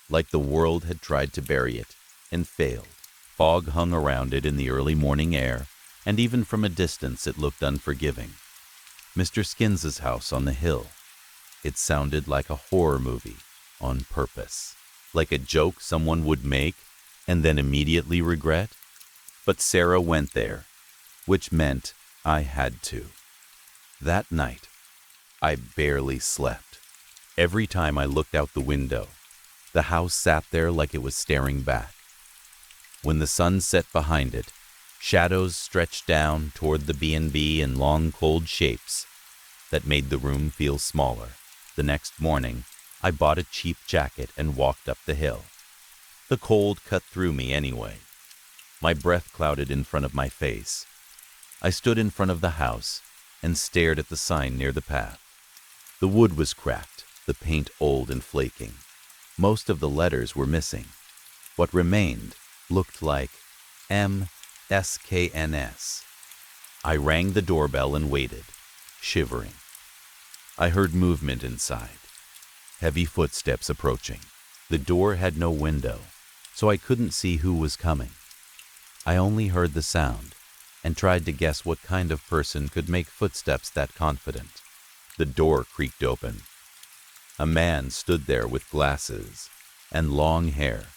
like the world had tried to bury it and failed. Fog hung around it in the early morning air, and even from a distance it looked unforgiving. Mr. Skins's house on the hill. It sounded like a horror movie on purpose, like a joke someone would make and then immediately regret. But Sarah went there, which meant I had to. That night, I barely slept. Every time I looked out the window, the house sat there like it was staring back. When the sun set behind it, shadows stretched down toward the B&B in long, cold shapes that made the room feel smaller. The next morning, I bought a cheap jacket and walked up the hill. The cold cut through me anyway. My breath clouded in front of my face. I stood in front of the house and stared at the sign near the path. The wood was cracked, the paint old and flaking. Most of the letters were missing. What remained looked like MSKNS. I rang the doorbell and waited, shivering. I heard movement inside, heavy footsteps approaching. The door had no window, so I couldn't see who was coming. I only heard the sound and tried to guess what kind of person could make footsteps that confident. The door creaked open. A man stood there with glasses and long hair,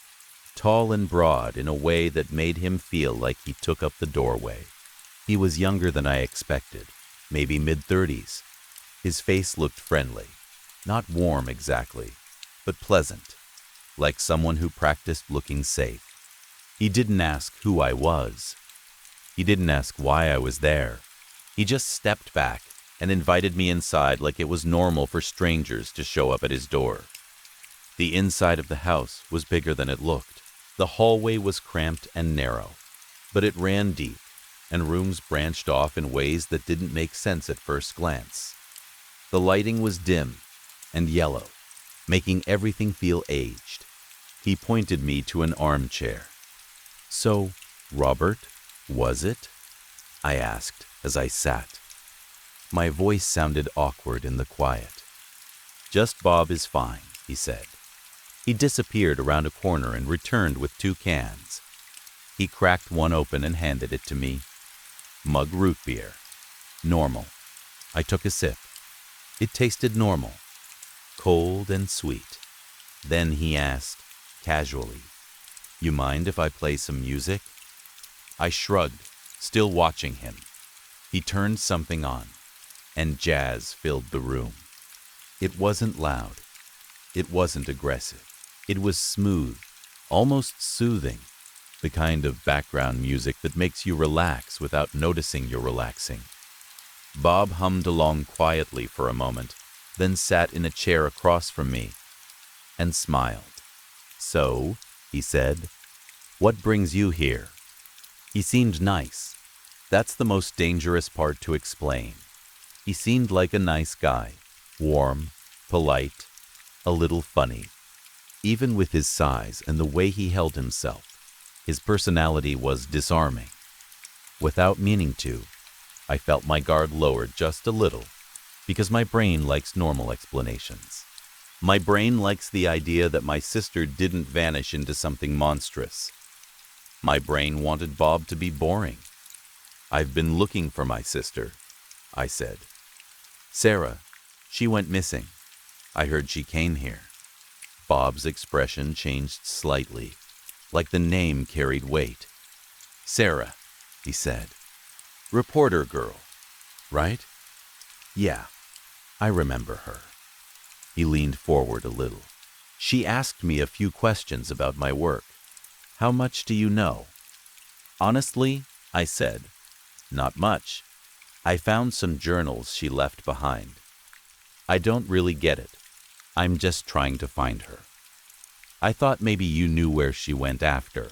tall and broad in a way that made him feel like he took up the doorway. He was younger than I expected, maybe mid-30s. His face looked friendly, not warm exactly, but pleasant, like someone who practiced looking safe. He didn't ask who I was. He didn't ask why I was there. He just stepped back and invited me inside like it was normal for strangers to show up at his door. The inside of the house was bigger than it looked. The hallway was cramped and narrow, but it ran deep, and rooms branched off in ways that didn't make sense at first glance. The lighting was dim and yellow, making everything feel aged. He pointed me to an armchair. "So, Robert, was it?" I asked as I sat. My voice sounded awkward in the quiet. "Just Bob is fine," he said. He disappeared around a corner and returned with 2 cans. He cracked one open and handed it to me. Mug root beer. Normal. I took a sip. It tasted normal, cold and sweet. Then he asked, casually, "You mind if I play some music?" I shrugged, still watching him. He turned something on, and jazz filled the room. It wasn't loud. It wasn't aggressive. It was smooth, almost soothing, the kind of background music that makes you relax without noticing you're relaxing. Bob hummed along quietly for a moment, then sat in a chair across from me and smiled. "So," he said, "what brings you here?" He seemed nice. That's the most dangerous part to explain. He seemed like a nice guy, warm, polite, a little funny. Even with his size and the way he held himself, his personality was disarming. Without meaning to, I felt my guard lowered just a little, because my brain likes normal explanations. My brain likes the idea that my sister didn't vanish into something monstrous. My brain wanted Bob to be boring. "I've been looking for my sister," I said. "Sarah, she went missing. I heard she came here." Bob's expression changed slightly, like the name carried weight. "Sarah," he said. "Reporter girl, right?" "Yeah, I remember her." He leaned forward a little. "She asked me a few questions about my work. How much do you know?" "Honestly," I said, "not much. I found some journals she left behind. I don't really get it. I'm just trying to find her. I thought maybe you knew where she went after,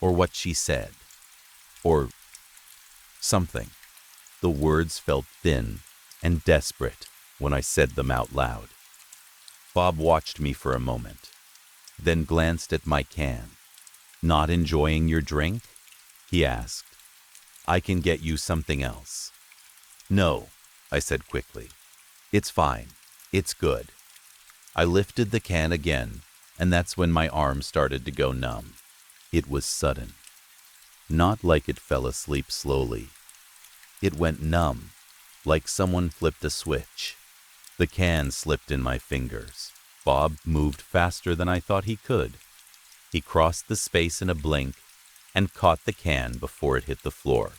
or what she said, or something." The words felt thin and desperate when I said them out loud. Bob watched me for a moment, then glanced at my can. "Not enjoying your drink?" he asked. "I can get you something else." "No," I said quickly. "It's fine. It's good." I lifted the can again, and that's when my arm started to go numb. It was sudden. Not like it fell asleep slowly. It went numb, like someone flipped a switch. The can slipped in my fingers. Bob moved faster than I thought he could. He crossed the space in a blink and caught the can before it hit the floor.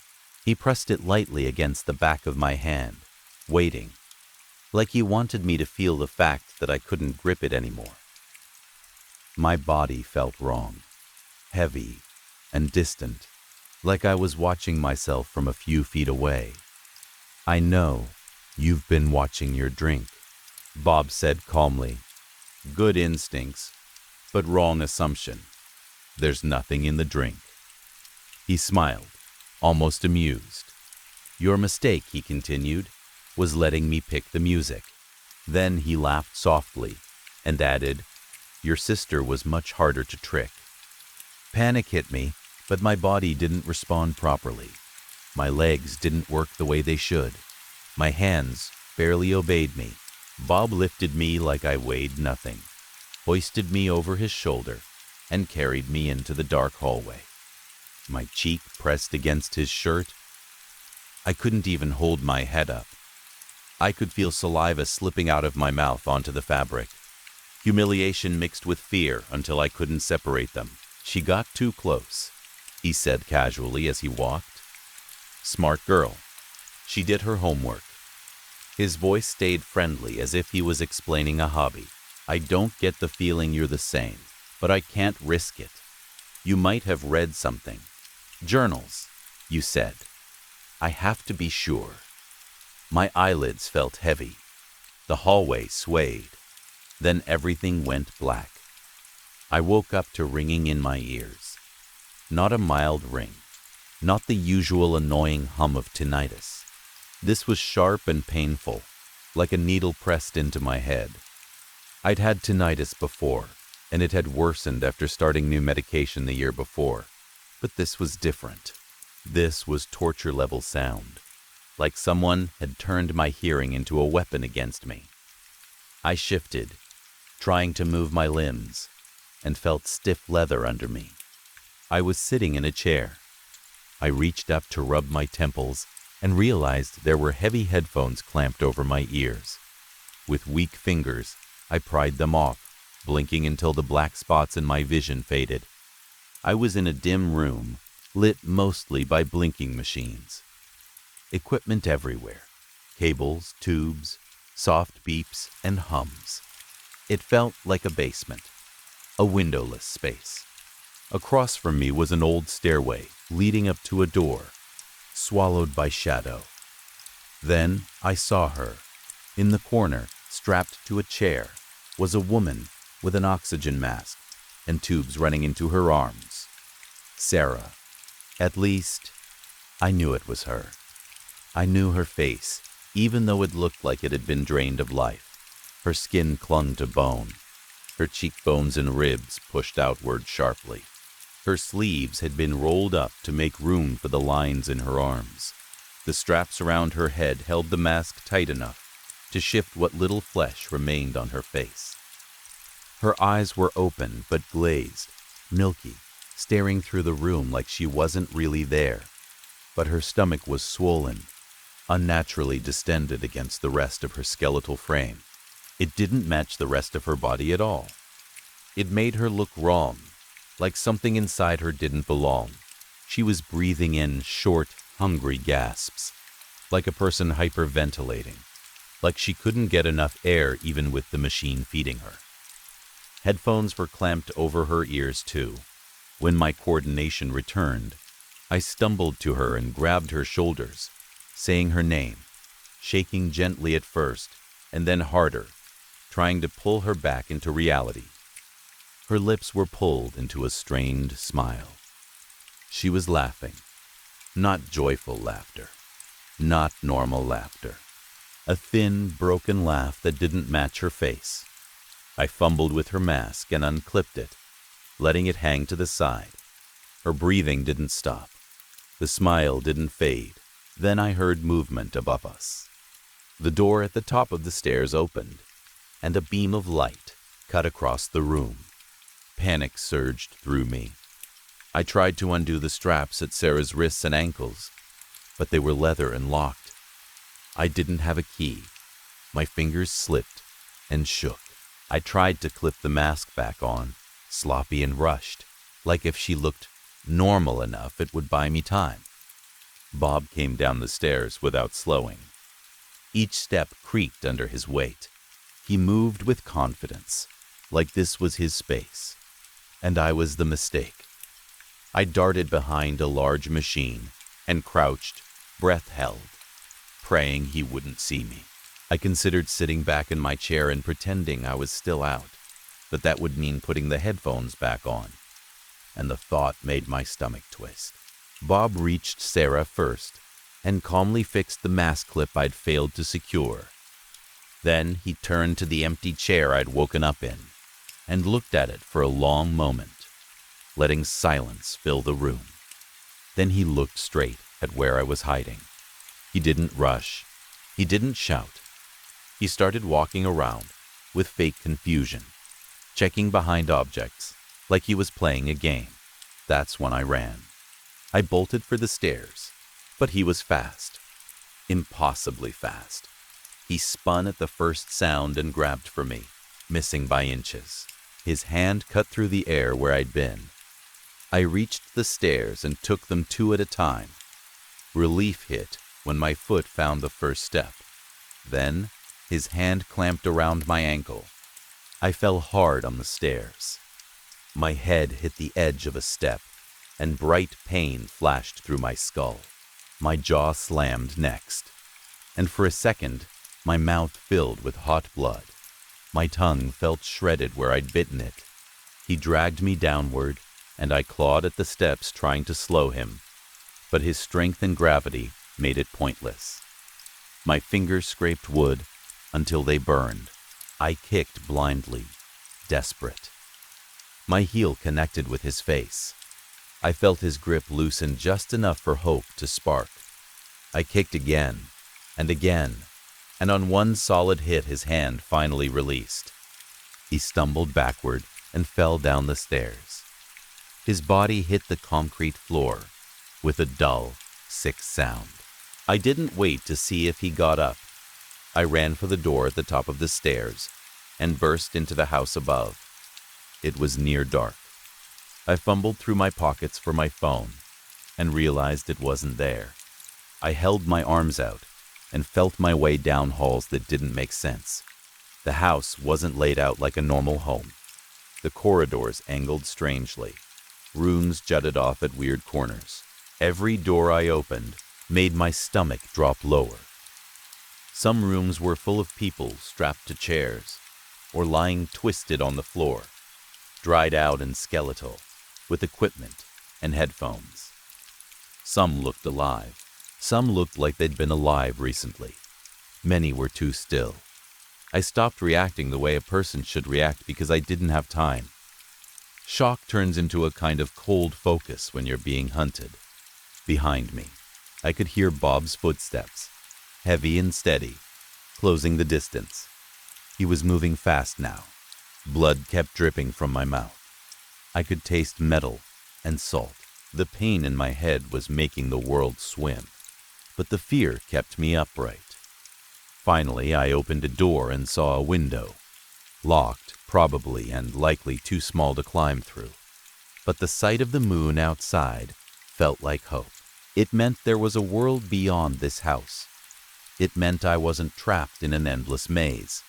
He pressed it lightly against the back of my hand, waiting, like he wanted me to feel the fact that I couldn't grip it anymore. My body felt wrong, heavy and distant, like I was watching myself from a few feet away. "I know you've been watching your drink," Bob said calmly. "Good instincts, but wrong assumption. There's nothing in the drink." He smiled, almost amused. "Your mistake," he continued, "was letting me pick the music." Then he laughed softly and added, "Your sister was much harder to trick." Panic hit me, but my body didn't respond properly. My legs didn't work the way they should. My hands barely obeyed me. Bob lifted me like I weighed nothing, hoisted me over his shoulder, and carried me into the dark hallway. My cheek pressed against his shirt. I couldn't even hold my head up. I could feel saliva slipping out of my mouth onto the fabric. Humiliation mixed with fear until I couldn't separate them. "She got too close," he said casually as he walked. "Smart girl. She did her homework." His voice stayed friendly, as if he was explaining a hobby. "I don't get the feeling you're the same, but I can't risk it. You might have read something. Journals, you said. I have to be sure." My eyelids felt heavy. The hallway swayed. Then everything went black. I woke up to ringing in my ears. Not a mild ring, not the usual annoying hum of tinnitus. This was sharp and painful, like a needle pressed into my head. I'd had tinnitus before, and it had worsened after starting new medication the year before. But this was different. This was torture-level sound, like someone had turned my hearing into a weapon against me. I shifted, trying to move my limbs, and felt stiff leather under me. I was sitting in a chair. I reached up to rub my temples and realized there were heavy headphones clamped over my ears. With weak fingers, I pried them off, blinking until the black spots in my vision faded. I was in a dim room, lit mostly by blinking machines. Equipment everywhere, cables, tubes, soft beeps, and hums. It felt like a basement, a windowless space. Across from me was an old stairway leading up to a door, swallowed by shadow. Then I saw her. In the corner, strapped to a chair, was a woman with an oxygen mask and tubes running into her arms. Sarah. At least, I knew it was her. I knew her face, even though it looked like it had been drained of life. Her skin clung to bone. Her cheekbones and ribs pushed outward sharply. Her sleeves had been rolled up to make room for the lines in her arms. The straps around her head held the mask tight enough to shift what little flesh remained on her face. Her eyes were open but glazed, milky, staring through the room like she wasn't really there. But her stomach was swollen, unnaturally distended against the rest of her skeletal frame. It didn't match the rest of her body at all. It made her look wrong, like something inside her didn't belong. She was breathing in short, hungry gasps, like a person hyperventilating, like she couldn't get enough air even with the machine feeding her. Headphones were clamped over her ears too. When my coordination returned, I stumbled to her and grabbed her shoulders, saying her name, shaking gently at first and then harder, trying to pull her back into reality. Her lips were pulled into a strained smile. She was laughing, not joyful laughter, not normal laughter, a thin, broken laugh that didn't match her face. I fumbled with her mask and unclipped it, letting it hang to the side. Her breathing didn't stop. The smile didn't fade. Then I heard movement above us. The door at the top of the stairs opened, and a beam of light cut across the room. Panic surged through me. I tried to undo the straps at Sarah's wrists and ankles, but they were leather and locked. I didn't have a key. My fingers slipped and shook. I tried to clip the mask back on, sloppy and rushed, like if she looked normal enough it would buy me time. Bob came down the stairs without slowing. Each step creaked under his weight. He moved with confidence, like this was his space, and I was the mistake. I darted behind a large machine and crouched, breath held, praying he wouldn't see me. I considered sitting back in my chair and pretending I was still out, but that would mean putting the headphones back on, and the thought made my stomach twist. Bob reached Sarah first and calmly fixed the mask clip I'd failed to secure. Then he turned to the empty chair I'd woken up in and looked at it for a long moment, letting silence fill the room. Then he looked straight at where I was hiding. He didn't rush. He didn't shout. He started walking around with fake confusion, checking behind objects like he was playing a game. That's when I ran. I bolted for the stairs, but he was fast, impossibly fast. He spun at the first sound and grabbed for me, missing by inches. His hand cut through the air where I'd been. I reached the stairs and took them two at a time. Relief hit when my foot found the first step. Then, his hand clamped around my ankle. I fell hard on the stairs. My head hit the edge of a step, and bright pain flashed through my skull. My jaw slammed next, and for a second, my mouth filled with hot blood. My tongue felt shredded where I'd bitten it. He dragged me downward, and I clawed at the steps trying to slow him, but his strength and gravity made it pointless. My fingers scraped wood until they burned. I kicked blindly, desperate. My heel connected with his face. I felt his grip loosen just enough for hope to spark. I kicked again, and on one solid hit his hand finally released. He stumbled backward and fell down the stairs. His body hit the concrete floor with a dull, sick sound. I didn't wait to see if he got up. I ran for the door at the top of the stairs and burst into the house above. It was near dark. I fumbled through my pockets for my phone, and realized it wasn't there. I held my arms out and felt my way down halls that didn't make sense. The house wasn't laid out like a normal home. The corridors angled strangely. Rooms jutted off at weird corners. Every door I opened made my stomach drop lower. Some rooms were full of people strapped to chairs or lying twisted on the floor, dried out and skeletal, with equipment and headphones. Some looked alive. Some looked like they'd been alive recently. Many were too still. I stopped reacting the way a person should react because I didn't have time. Shock turns into a kind of cold focus when you're being hunted. Behind me, I could hear Bob's footsteps, heavy and steady, closing the distance. He was moving fast now. Blood kept dripping from my mouth. I could taste metal and salt. The pain in my head was making the world swim, but the fear kept me upright. Finally, I opened a door and saw a window. Locked, probably, and likely too small to climb through. But the sight of the moon outside felt like hope. It meant there was a world beyond this house. It meant I wasn't trapped in an endless maze.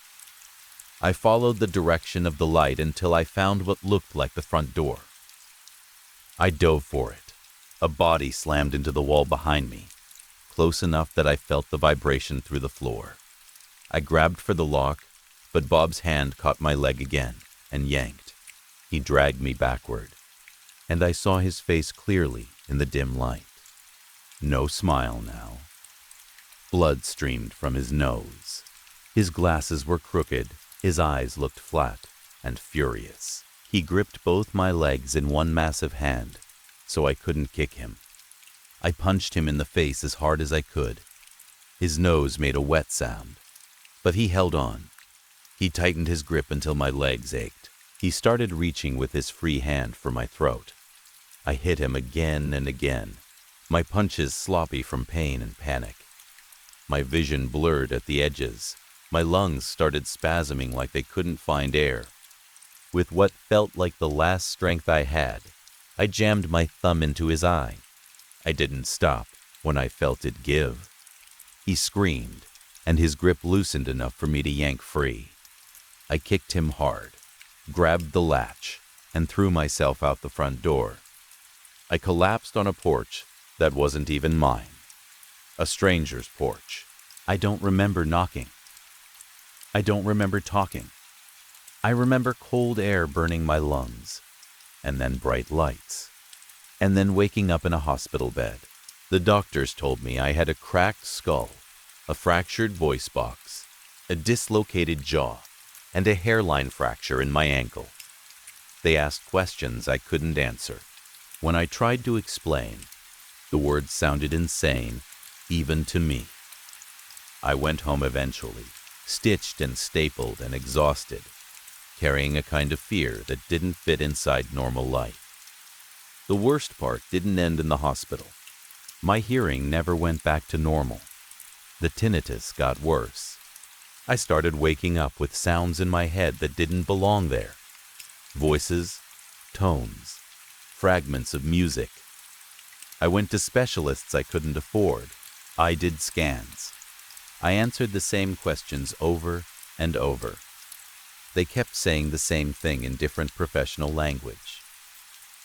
I followed the direction of the light until I found what looked like the front door. I dove for it. A body slammed into the wall behind me, close enough that I felt the vibration through the floor. I grabbed for the lock, but Bob's hand caught my leg again and yanked. He dragged me backward, and I saw his face clearly in the dim light. No smile now. Blood streamed from his nose. His glasses were crooked, his eyes looked flat and furious. He gripped both my legs in one massive hand, so I couldn't kick him. I punched him in the face as hard as I could. His nose made a wet sound, but he held on. He tightened his grip until my legs ached. He started reaching with his free hand for my throat. I hit him again and again, my punches sloppy from pain and panic. My vision blurred at the edges. My lungs started spasming like they couldn't find air. With what felt like the last strength I had, I jammed my thumb into his eye. I didn't stop when I felt it give. He screamed, and his grip loosened enough for me to yank free. I kicked him hard, grabbed the latch, and threw myself out the front door. I collapsed on a porch that wasn't even mine. A stranger's porch. I don't remember knocking. I don't remember talking. I remember cold air burning my lungs, and then bright lights, and then waking up in a hospital bed. The doctors told me I had a cracked skull, a fractured voice box, a dislocated jaw, and a hairline fracture in my ankle. They asked questions I couldn't answer. When I tried to explain, the words sounded insane, even to me. I went home eventually, stitched and stapled and exhausted, carrying a kind of fear that didn't fit inside normal life. The worst part didn't end in the hospital. My hearing never went back to normal. The tinnitus got worse. I started waking up with sounds in my head that didn't belong there. Voices, tones, fragments of music. I went to specialists I couldn't afford. I did scans. I answered the same questions over and over. They kept saying the same thing in different professional language.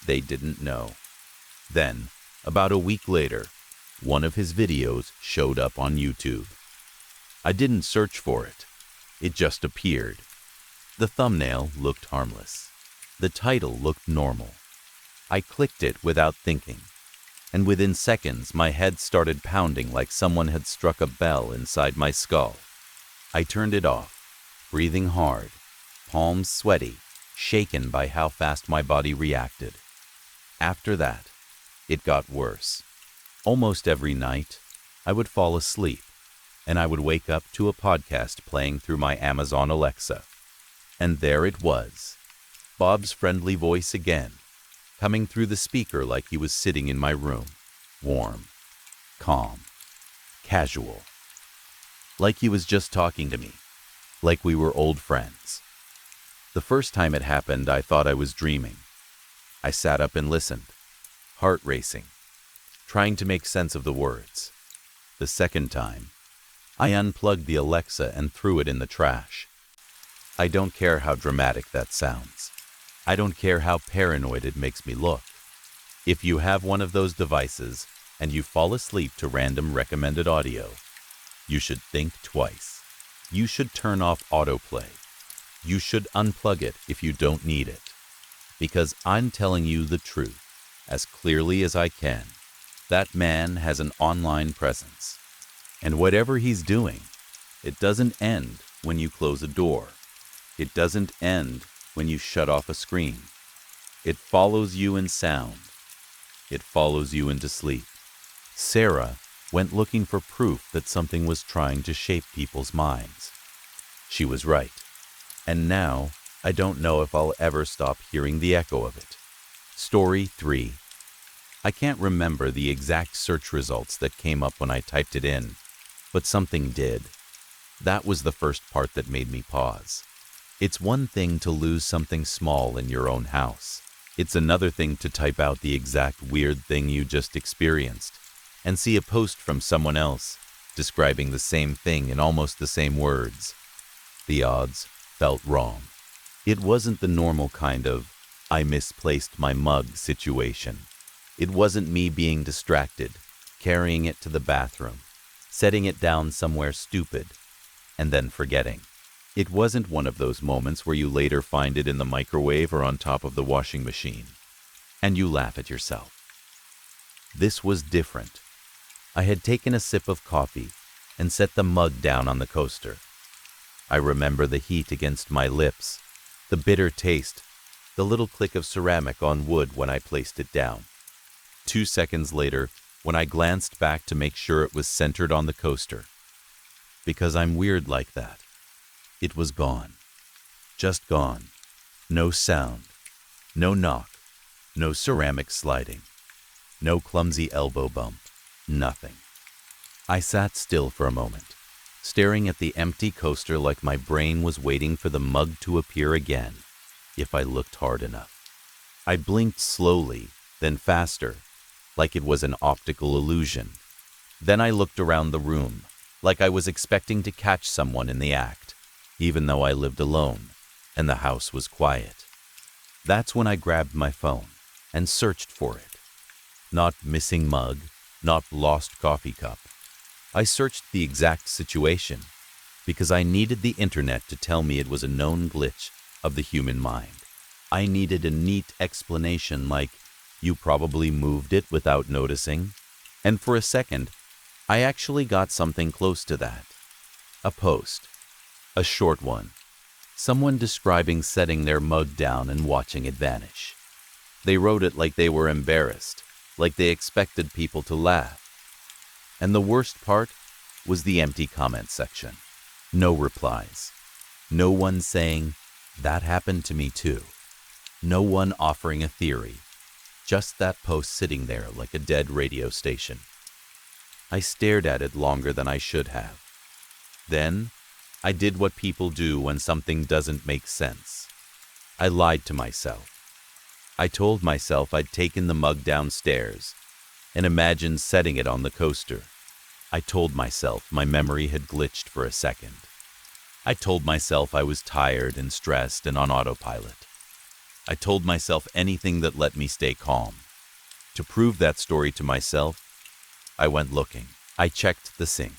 They didn't know. Then, about a week later, one of his videos showed up on YouTube. I didn't search for it. It just appeared. The thumbnail looked harmless. The title looked normal. I clicked it without thinking, and within seconds my head started pounding like someone had struck a bell inside my skull. I turned it off, breathing hard, palms sweaty, shaken by how fast my body reacted. After that, it got worse. Almost every night, I would fall asleep, and I would wake up to a podcast playing through my Amazon Alexa. And there it was, Bob's friendly voice again, coming through the speaker like he was sitting in my room, warm, calm, casual. Like he was just talking to me, like we were old friends. The first time it happened, I thought I was dreaming. I sat up and listened, heart racing. trying to make sense of the words. The second time, I unplugged the Alexa and threw it in the trash. I don't care how dramatic that sounds. I don't care how paranoid it makes me look. If you have one of those devices and you fall asleep to random recommended audio, you should think twice. You should turn off autoplay. You should unplug it if you don't need it. Because I'm telling you the truth, as clearly as I can. That man has an online presence. And whatever he's doing, it doesn't end when you close a door. It doesn't end when you shut off a screen. It follows you in sound. It follows you into sleep. Sarah went looking for proof that something was trying to shape people's minds. She was right. And now, I don't know if I'll ever stop hearing the echo of it. Story 3. I can't remember the exact search results that came up when I typed it in, but something did. That was the first part that made me pause. It's one thing to lose something small in your own house. It's another thing to type out the exact weird thing you just experienced and see a post from someone else describing the same thing in almost the same words. The odds felt wrong. It wasn't the normal kind of, I misplaced my mug situation. It wasn't me being distracted, carrying it to the bathroom, setting it down somewhere stupid, and then forgetting. It wasn't one of those moments where you later find it in the microwave or on top of the washing machine, and you laugh at yourself. This was different. I had taken a sip of coffee and set the mug down on the coaster. I remember the heat against my lips, the bitter taste, the little click of ceramic on wood when I placed it down. 2 seconds later, when I glanced back to make sure it was centered on the coaster. Because I'm weird like that. It was gone. Just gone. No sound. No knock. No ceramic sliding. No clumsy elbow bump. Nothing. I sat still for a moment, staring at the empty coaster like my brain was waiting for the mug to appear again, if I looked hard enough. I blinked slowly, then faster, like it was an optical illusion. Then I looked around the room, like I was expecting to catch someone in the act, even though I lived alone, and the house was quiet. That's when I grabbed my phone and searched for it. Not missing mug, not lost coffee cup. I searched the exact situation because I needed the internet to tell me it was a known glitch of the human mind. I needed a neat explanation like, you probably moved it without noticing. And for a second, I actually got something close to that. A post. A short one. Someone describing setting their mug down and watching it vanish. They wrote it like they were embarrassed, like they expected people to laugh. And the worst part was the empty comment section. No replies. No one saying, that happened to me too. No one offering a theory. Just that post sitting there like a dead radio station. I stared at it longer than I should have. Then, I did what people do when something doesn't make sense. I lied to myself. I told myself I'd taken the mug downstairs and imagined setting it on the coaster. I told myself my memory had glitched for a second. I told myself I was tired and stressed and on autopilot. I told myself anything that let me stay calm. To prove that story to myself, I went looking. I checked the sink.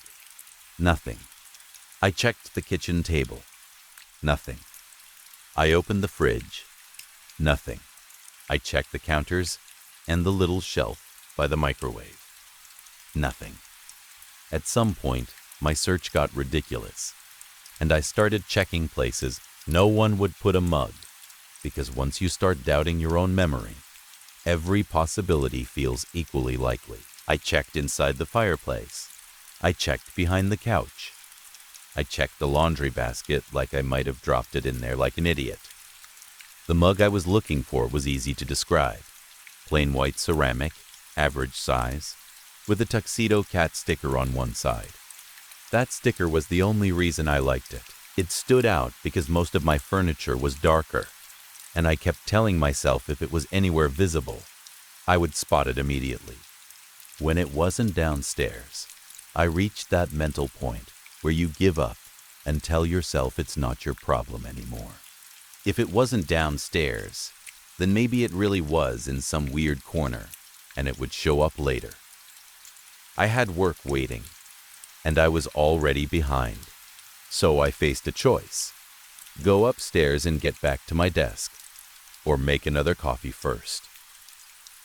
Nothing. I checked the kitchen table. Nothing. I opened the fridge. Nothing. I checked the counters and the little shelf by the microwave. Nothing. At some point, my search got ridiculous, and I started checking places no one would put a mug, because once you start doubting your own memory, every possibility feels equally likely. I checked inside the fireplace. I checked behind the couch. I checked the laundry basket like I might have dropped it in there like an idiot. The mug I was looking for was easy to describe. Plain white ceramic, average size, with a tuxedo cat sticker on one side. That sticker was the only reason I liked it. It stood out because most of my furniture was darker, and I kept telling myself if it was anywhere visible, I would spot it immediately. When it wasn't downstairs, I reached that mental point where you give up and tell yourself it's not your problem anymore. If it wasn't downstairs, then maybe it really was in some weird corner and it would show up later. I had work waiting, and I was already behind. So I faced a choice: go upstairs and get back to my desk, or make another coffee first.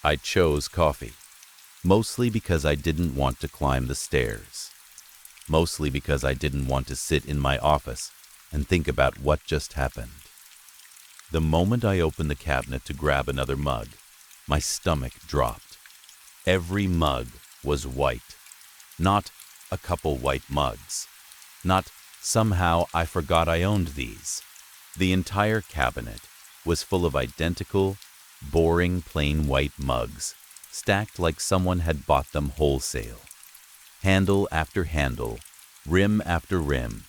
I chose coffee, mostly because I didn't want to climb the stairs, mostly because I didn't want to sit in my office and think about what just happened. The moment I opened the cabinet to grab another mug, my stomach dropped. Every mug was white, not a couple white mugs, not somehow I forgot I owned these. The entire cabinet was full of identical, boring plain white mugs, stacked like someone had bought them wholesale. Handle after handle, rim after rim,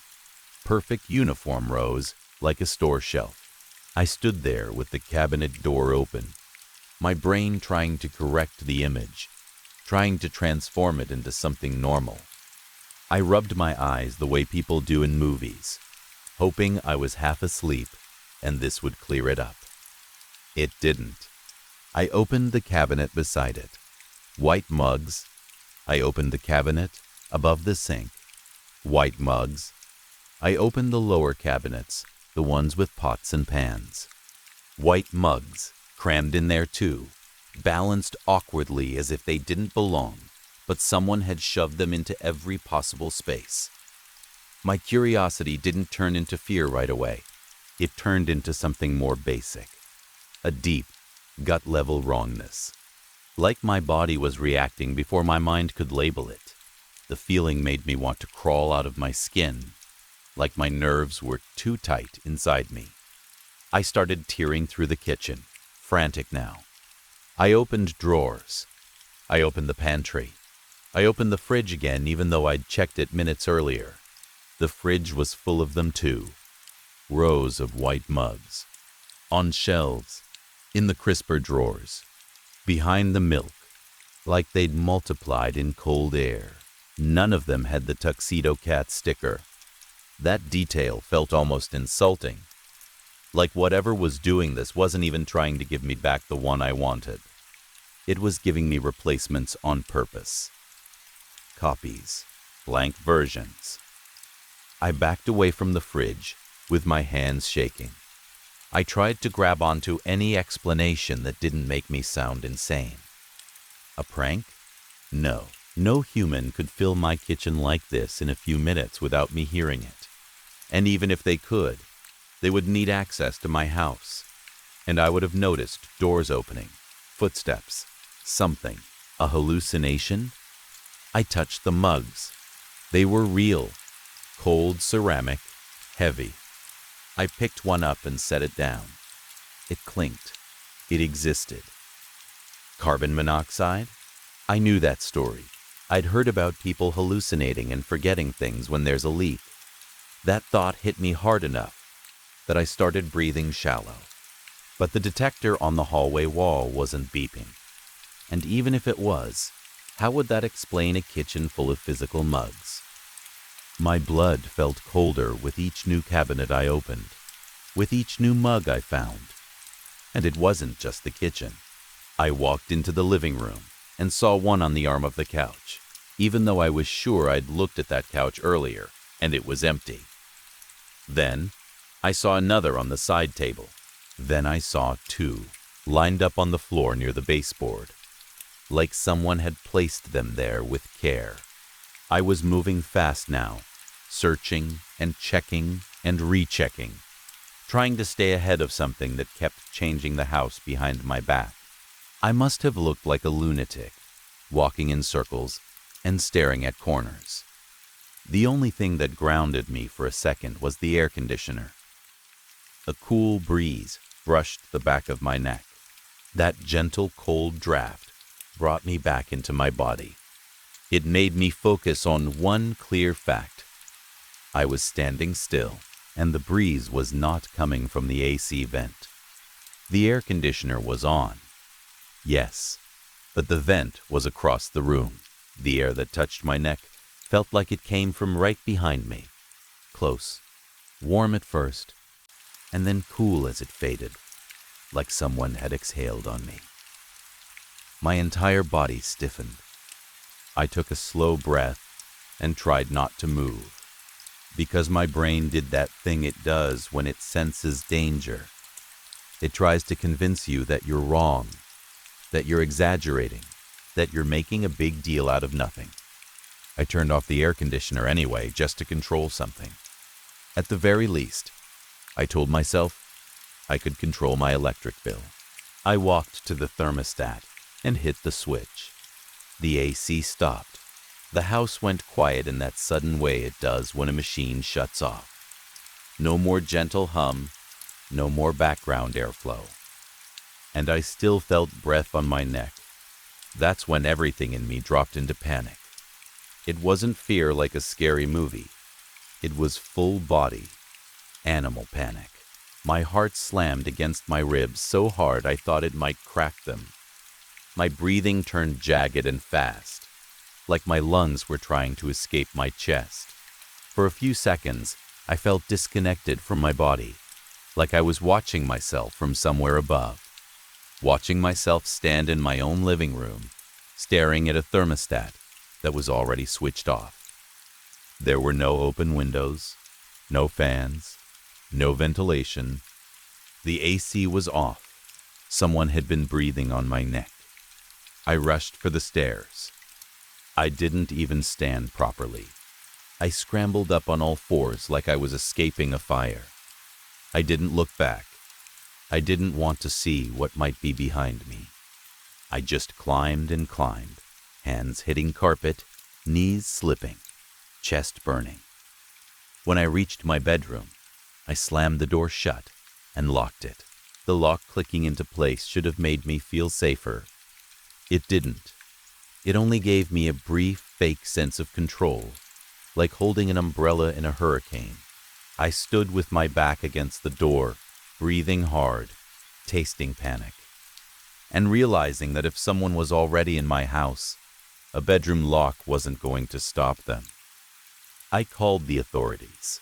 perfect uniform rows like a store shelf. I stood there with the cabinet door open, my brain trying to correct the image, trying to transform it into something normal. I rubbed my eyes the way people do in movies, hoping I was half asleep and this would clear it up. It didn't. I opened the cabinet beside it. White mugs. I opened the cabinet above the sink. White mugs. I opened the lower cabinets, the ones with pots and pans. White mugs, crammed in there too, balanced awkwardly as if they didn't belong, but someone had shoved them into every possible space. My curiosity didn't turn into fear right away. It turned into something more basic. A deep, gut-level wrongness. Like my body was reacting before my mind could label it. The feeling made me want to crawl out of my skin, like my nerves were too tight inside me. I started tearing through the kitchen, frantic now. I opened drawers. I opened the pantry. I opened the fridge again, even though I'd checked it minutes earlier. The fridge was full of them too. Rows of white mugs. On shelves, in the crisper drawers, behind the milk, like they'd multiplied in cold air. None of them had the Tuxedo Cat sticker. That detail felt almost insulting. Like whatever was doing this wasn't even trying to give me back the one I wanted. It was giving me replacements on purpose. Copies, blank versions. I backed away from the fridge with my hands shaking. I tried to grab onto any explanation that didn't make me sound insane. A prank? No. No human could fill my kitchen like this in a few minutes without me hearing it. And even if they could, they would need access to my house. And I would have noticed doors opening, footsteps, something. A hallucination? I touched the mugs. They were real. Cold ceramic, heavy. I picked one up and set it down. It clinked. It existed. Carbon monoxide? I knew that story. I'd heard about people hallucinating and forgetting things when there's a leak. That thought hit me hard enough that I started breathing shallow. But the detector on the hallway wall wasn't beeping. And even if it was, how would that explain a kitchen full of physical mugs? My blood felt colder with each new cabinet I opened, with each new mug I found. And it wasn't just the kitchen. I walked into the living room and saw one on the arm of the couch, even though I was sure I'd looked at that couch earlier and it was empty. Then I saw another on the side table. Then I saw two, lined up on the floor near the baseboard, like someone had placed them there with care. I was moving fast now, searching and checking and rechecking, trying to stay ahead of something that kept changing the house behind my back. I must have looked like a lunatic, walking in circles and staring at corners. The only thing that grounded me for a second was the air conditioner. A cool breeze brushed the back of my neck. That gentle, cold draft brought me back into my body. It made me focus on one clear fact. I was standing still, and the breeze was not coming from the AC vent. The air conditioner was on. Yes, but the vent was across the room. The air that touched my neck felt like it came from right behind me, close, warm at first, and then cool as it faded, like someone had exhaled on me. My entire body stiffened. I took a slow breath and tried not to move, because my brain did that thing it does when it senses danger. It tries to convince you that you're wrong, that you're exaggerating, that you're making a big deal out of nothing. I turned off the air conditioner anyway, just to control something. At the very least, I told myself I could control my electric bill. I walked to the thermostat and hit the switch. The AC stopped. The house went quiet in that sudden way it does when a machine shuts off. No more gentle hum, no more background airflow. And I still felt breath on my neck. That's when everything in me dropped into panic. It wasn't fear like a scary movie. It was full body, animal panic. My heart slammed against my ribs so hard I thought it might crack them. My breathing turned jagged and fast, like my lungs were trying to escape my chest. For a few seconds, I felt disconnected from my body, like I was watching myself from somewhere above, watching myself stand in my own living room, staring at a thermostat that was already switched off. There were no open windows, no fans, no ventilation. The AC was off. Someone had been breathing on my neck. I rushed for the stairs. I didn't even stand properly. I scrambled up on all fours like I was escaping a fire. I didn't look back. I didn't want to see what might be behind me. I just climbed and climbed, hands hitting carpet, knees slipping, chest burning. When I reached my bedroom, I slammed the door shut and locked it. The lock clicking into place should have made me feel safer. It didn't. It only gave me a brief, fake sense of control, like holding an umbrella in a hurricane. I stood with my back against the door, breathing hard, tasting panic, and realizing that if someone was already in my house, a bedroom lock wasn't going to stop them. I called the authorities.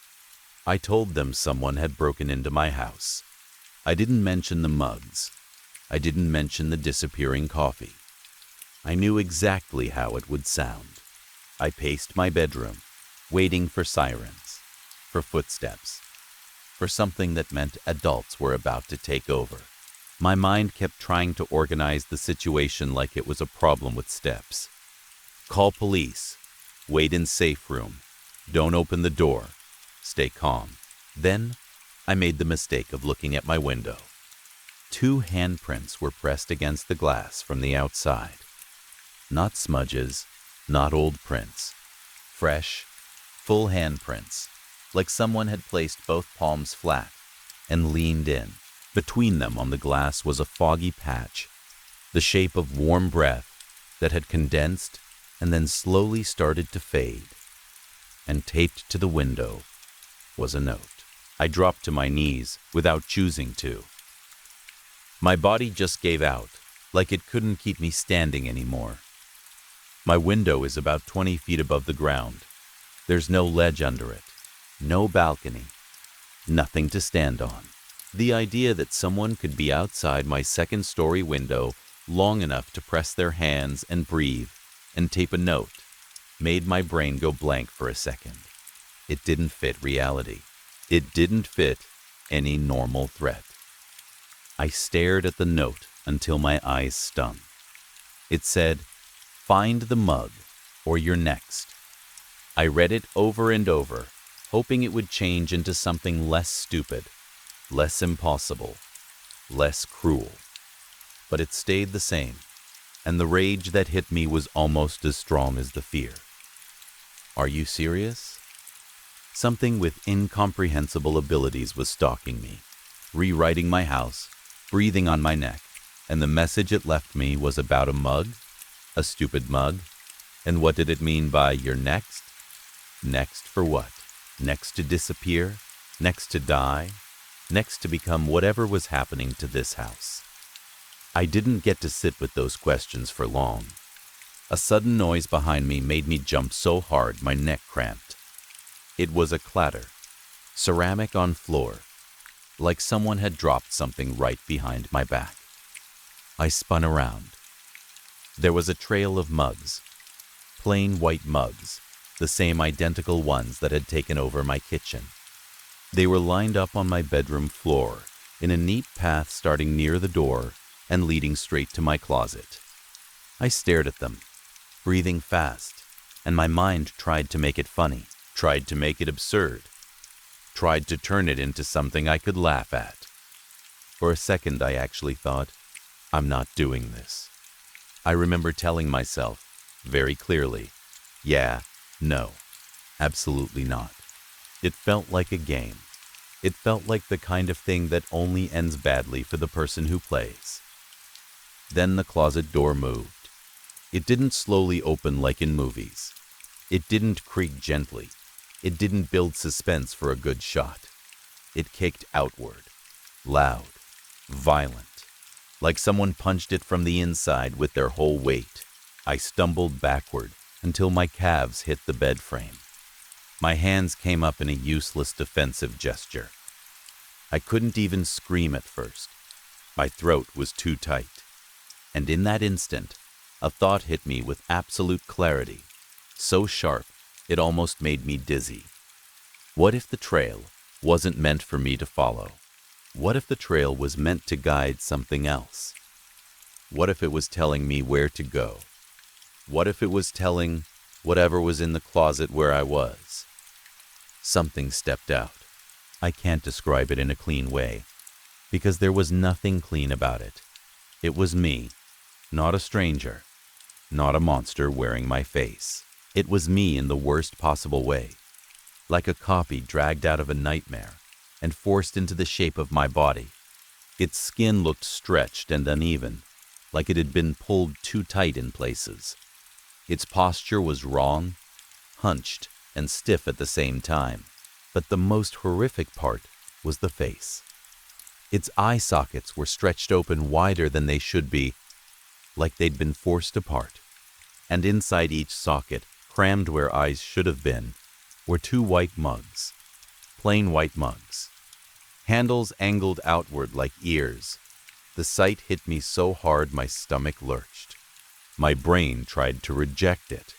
I told them someone had broken into my house. I didn't mention the mugs. I didn't mention the disappearing coffee. I knew exactly how it would sound. I paced my bedroom, waiting for sirens, for footsteps, for something that meant adults were about to take over. My mind kept trying to organize the situation like it was a problem with steps. Call police. Wait in safe room. Don't open the door. Stay calm. Then, I made the mistake of looking at my window. 2 handprints were pressed against the glass from the outside. Not smudges, not old prints. Fresh, full handprints, like someone had placed both palms flat and leaned in. Between them on the glass was a foggy patch, the shape of warm breath that had condensed and then slowly started to fade. And taped to the window was a note. I dropped to my knees without choosing to. My body just gave out, like it couldn't keep me standing anymore. My window is about 20 feet above the ground. There's no ledge under it, no balcony, nothing to stand on. The idea that someone could be outside my second-story window long enough to press their hands and breathe and tape a note made my brain go blank for a second. It didn't fit reality. It didn't fit any normal threat. I stared at the note until my eyes stung. It said, "Find the mug, or you're next." I read it over and over, hoping it would change into something less stupid, less impossible, less cruel. But it stayed the same, and the rage that hit me was almost as strong as the fear. Are you serious? Something with incomprehensible abilities was stalking me, rewriting my house, breathing on my neck, and the message it left me was about a mug, a stupid mug. And what did it mean by "you're next"? Next for what? Next to disappear? Next to die? Next to become whatever was happening to this house? I didn't get to sit with those questions for long. A sudden noise behind me made me jump so hard my neck cramped. It was a clatter, ceramic on floor, like someone had dropped something right behind my back. I spun around. There was a trail of mugs, plain white mugs, the same identical ones that had taken over my kitchen. They were lined up on my bedroom floor in a neat path starting near the door and leading straight to my closet. I stared at them, breathing fast, and my mind tried to make it funny, tried to make it absurd, tried to turn it into something I could laugh at. For a second, I actually thought, I'm not doing this. I remember telling myself, very clearly, yeah, no, absolutely not. It felt like a game. It felt like the kind of thing that only ends badly for the person who plays. Then the closet door moved. It didn't slowly open like in movies. It didn't creak gently. It didn't build suspense for a good shot. It kicked outward, loud, violent, like someone punched it from the inside with their whole weight. I stumbled backward until my calves hit the bed frame. My hands came up in a useless defensive gesture. I couldn't even scream at first. My throat was too tight. And in that instant, a thought hit me with absolute clarity, so sharp it almost made me dizzy. What if the trail wasn't meant for me to follow? What if the trail was meant to guide something else? What if it was telling me where to go? What if it was telling whatever was in the closet where I was? Something stepped out. I can't describe it in a clean way, because there was nothing clean about it. It was me, not a stranger, not a monster wearing my face. It was me in the worst possible way, like a copy dragged out of a nightmare and forced into the shape of my body. Its skin looked stretched and uneven, like it had been pulled too tight in places. Its posture was wrong, hunched, and stiff at the same time. But the most horrific part was the face. Its eye sockets were stretched open wider than they should be, like they'd been forced apart. And inside each socket, crammed where eyes should have been, were two white mugs, plain white mugs, handles angled outward like ears. The sight hit me so hard my stomach lurched. My brain tried to reject it,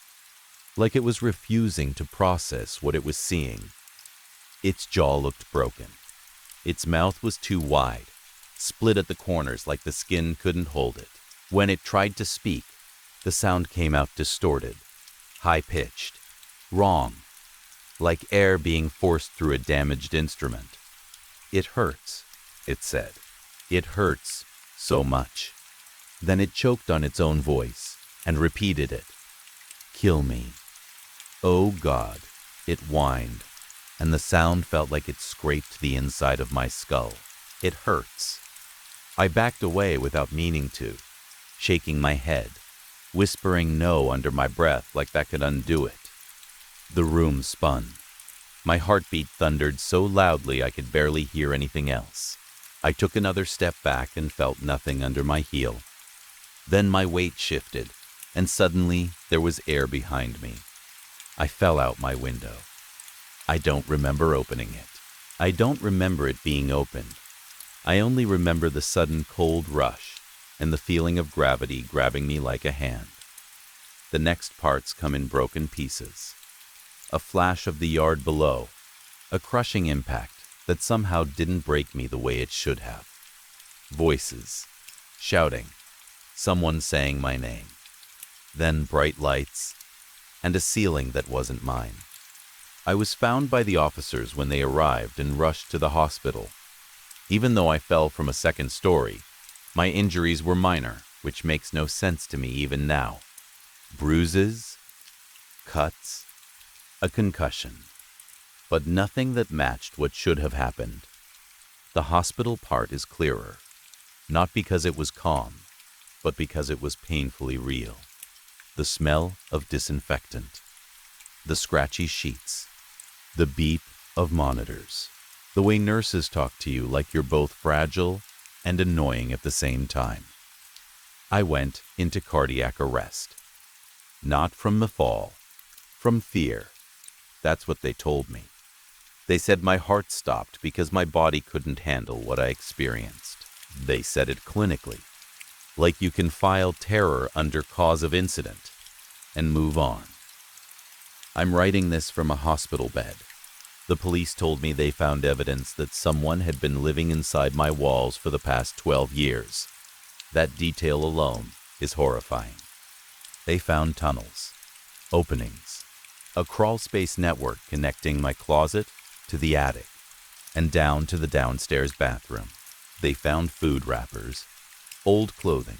like it was refusing to process what it was seeing. Its jaw looked broken. Its mouth was too wide, split at the corners like the skin couldn't hold it. When it tried to speak, the sound came out distorted, high-pitched, wrong, like air being forced through a damaged instrument. "It hurts," it said. "It hurts so much." Then it choked on its own voice and repeated it. "Kill me." "Oh God," it whined, and the sound felt like it scraped the inside of my skull. "It hurts." I backed away without meaning to, shaking my head, whispering no under my breath like that could undo it. The room spun. My heartbeat thundered so loudly I could barely hear anything else. I took another step back and felt nothing under my heel. Then my weight shifted, and suddenly there was air behind me. I fell out my window. I don't remember opening it. I don't remember it being opened. I only remember the sudden cold rush and the feeling of gravity grabbing me like a hand. The next parts come in broken pieces. A flash of the yard below, a crushing impact that somehow didn't break me the way it should have. Voices, shouting, someone saying my name. Then bright lights, and a ceiling that wasn't mine. I was found by the officers when they arrived and rushed to the hospital. Even though I fell from a second story, my injuries were minor, which makes no sense to me even now. Bruises, cuts, a concussion, but nothing that matched what should have happened. The hospital part is clearer, not because it was calm, but because it was painfully real. The smell of disinfectant, the scratchy sheets, the beep of monitors, the way nurses talk to you like you're both fragile and annoying at the same time. I went into cardiac arrest. Not from the fall, from fear. That's what they told me. They said my heart stopped because my body couldn't handle what I experienced. They said it clinically, like you can file terror under cause of incident and move on. I'm writing this from a hospital bed. The police told me they found evidence that someone had been living inside my walls for the past 12 years. That detail alone is horrifying. They found tunnels, openings, a crawlspace network connecting my closet to the attic and down to the downstairs bathroom. They found food wrappers, old clothing,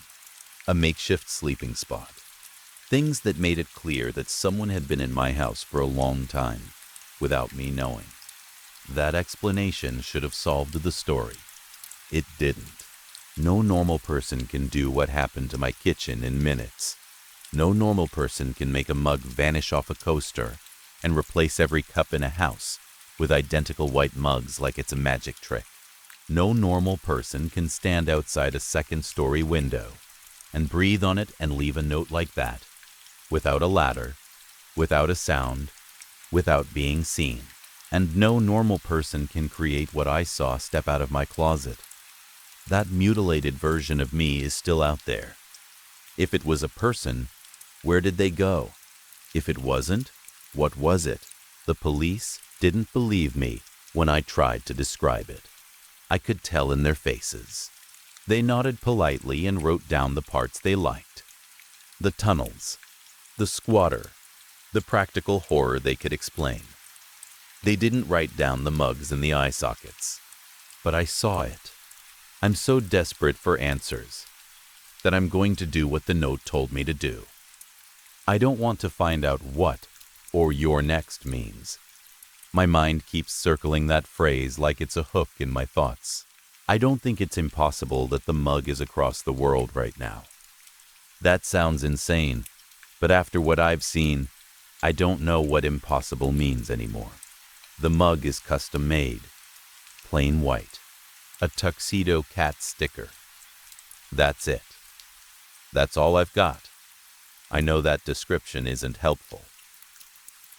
a makeshift sleeping spot, things that made it clear that someone had been in my house for a long time without me knowing. That explanation should have solved the story. It didn't. No normal person can do what happened to my kitchen in minutes. No normal person can make a mug vanish off a coaster and replace every cup in a house with identical white mugs like it's a magic trick. No normal person can stand outside a second-story window and breathe on it and leave a note like that, without a ladder, without a sound, without being seen. And no normal person can create what I saw step out of my closet. That mutilated version of me is still out there. If it was a person, where did they go? If it wasn't, what was it? The police didn't believe me when I tried to describe it. I could tell in their faces. They nodded politely and wrote down the parts they liked. The tunnels, the squatter, the practical horror they could explain. They didn't write down the mugs and the eye sockets, but I saw it. I'm so desperate for answers that I'm going to do what the note told me to do. I don't want to find out what or "you're next" means. My mind keeps circling that phrase like it's a hook in my thoughts. I don't think it's impossible that the mug is across the world right now. That sounds insane, but after what I've seen, I don't know what impossible means anymore. The mug is custom made, plain white, a tuxedo cat sticker. That's it. That's all I've got. I know that description isn't helpful.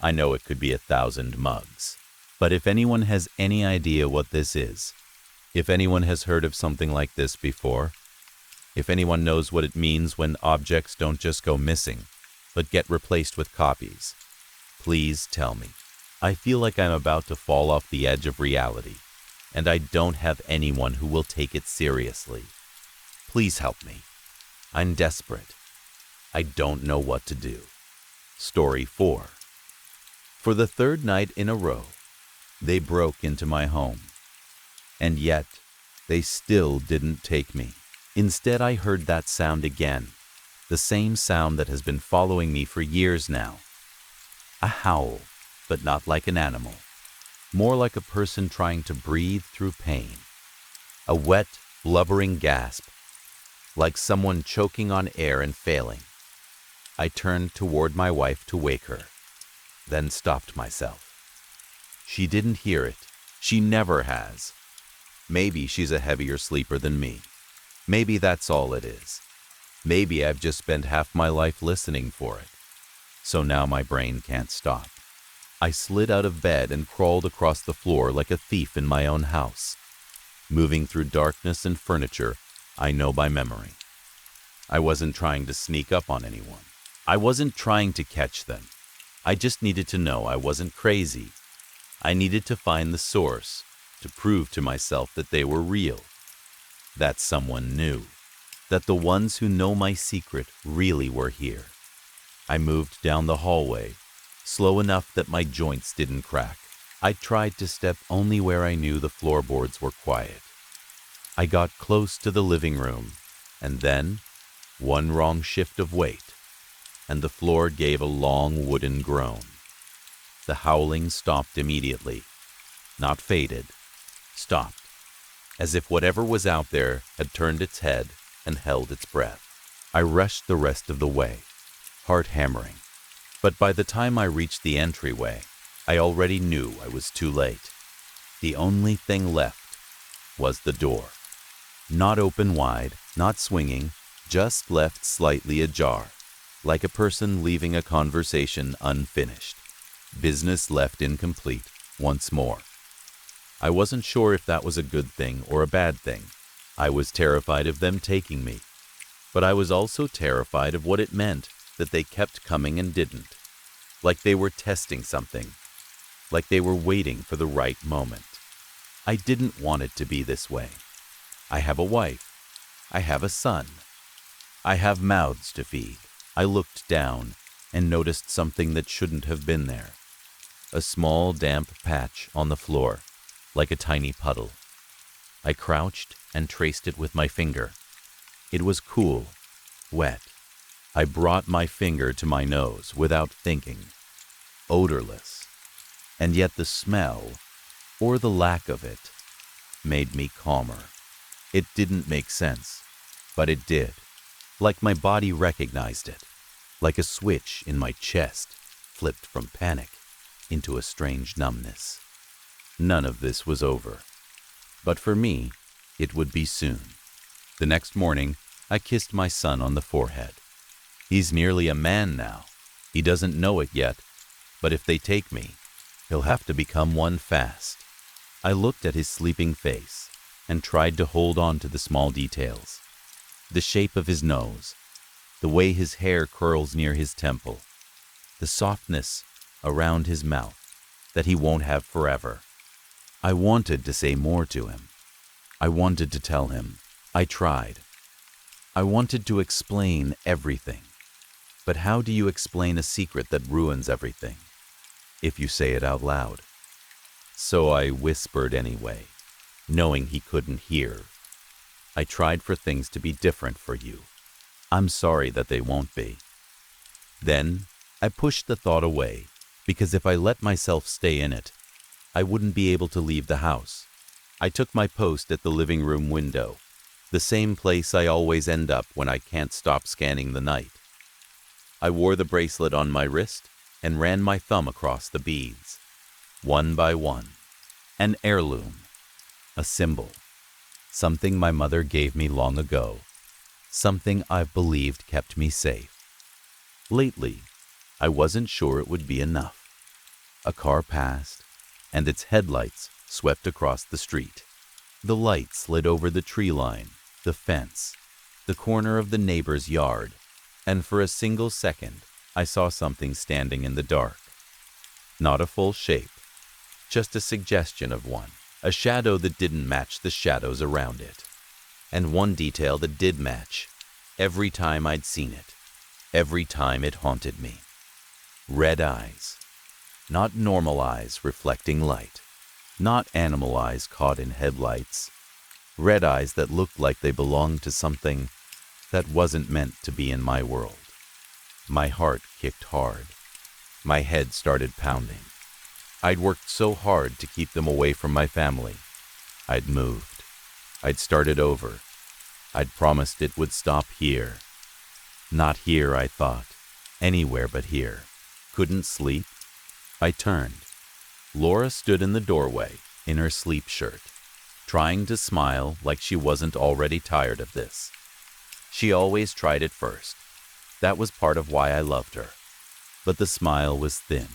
I know it could be 1,000 mugs. But if anyone has any idea what this is, if anyone has heard of something like this before, if anyone knows what it means when objects don't just go missing, but get replaced with copies, please tell me. I feel like I'm about to fall off the edge of reality, and I don't have anyone who will take it seriously. Please help me. I'm desperate. I don't know what to do. Story 4. For the third night in a row, they broke into my home. And yet, they still didn't take me. Instead, I heard that sound again, the same sound that has been following me for years now. A howl, but not like an animal. More like a person trying to breathe through pain. A wet, blubbering gasp, like someone choking on air and failing. I turned toward my wife to wake her, then stopped myself. She didn't hear it. She never has. Maybe she's a heavier sleeper than me. Maybe that's all it is. Maybe I've just spent half my life listening for it. So now my brain can't stop. I slid out of bed and crawled across the floor like a thief in my own house, moving through darkness and furniture I know by memory. I wasn't trying to sneak up on anyone. I wasn't trying to catch them. I just needed to know I wasn't crazy. I needed to find the source, to prove to myself that they were real, that someone knew, that the ones who know my secret really were here. I moved down the hallway, slow enough that my joints didn't crack. I tried to step only where I knew the floorboards were quiet. I got close to the living room, and then, one wrong shift of weight, and the floor gave a long wooden groan. The howling stopped immediately. Not faded, stopped, as if whatever was out there had turned its head and held its breath. I rushed the rest of the way, heart hammering. But by the time I reached the entryway, I already knew I was too late. The only thing left was the door. Not open wide, not swinging, just left slightly ajar, like a person leaving a conversation unfinished. Business left incomplete once more. I wasn't sure if that was a good thing or a bad thing. I was terrified of them taking me, but I was also terrified of what it meant that they kept coming and didn't. Like they were testing something, like they were waiting for the right moment. I didn't want it to be this way. I have a wife. I have a son. I have mouths to feed. I looked down and noticed something that shouldn't have been there. A small damp patch on the floor, like a tiny puddle. I crouched and traced it with my finger. It was cool, wet. I brought my finger to my nose without thinking. Odorless. And yet the smell, or the lack of it, made me calmer. It didn't make sense, but it did. Like my body recognized it. Like a switch in my chest flipped from panic into a strange numbness. None of this was over. But for me, it would be soon. The next morning, I kissed my son on the forehead. He's nearly a man now. He doesn't know it yet, but if they take me, he'll have to become one fast. I looked at his sleeping face and tried to hold on to the small details. The shape of his nose, the way his hair curls near his temple, the softness around his mouth that he won't have forever. I wanted to say more to him. I wanted to tell him. I tried. I wanted to explain everything. But how do you explain a secret that ruins everything? If you say it out loud. So I whispered anyway, knowing he couldn't hear. I tried for things to be different for you. I'm sorry that they won't be. Then I pushed the thought away, because if I let myself stay in it, I wouldn't be able to leave the house. I took my post at the living room window, the same place I always end up when I can't stop scanning the night. I wore the bracelet on my wrist and ran my thumb across the beads, one by one. An heirloom, a symbol, something my mother gave me long ago, something I've believed kept me safe. Lately, I wasn't sure it would be enough. A car passed, and its headlights swept across the street. The light slid over the tree line, the fence, the corner of the neighbor's yard, and for a single second, I saw something standing in the dark. Not a full shape, just a suggestion of one, a shadow that didn't match the shadows around it. And one detail that did match, every time I'd seen it, every time it haunted me. Red eyes. Not normal eyes reflecting light. Not animal eyes caught in headlights. Red eyes that looked like they belonged to something that wasn't meant to be in my world. My heart kicked hard. My head started pounding. I'd worked so hard to keep them away from my family. I'd moved. I'd started over. I'd promised it would stop here. Not here, I thought. Anywhere but here. Couldn't sleep. I turned. Laura stood in the doorway, in her sleep shirt, trying to smile like she wasn't already tired of this. She always tried it first. That was part of why I loved her. But the smile was thin.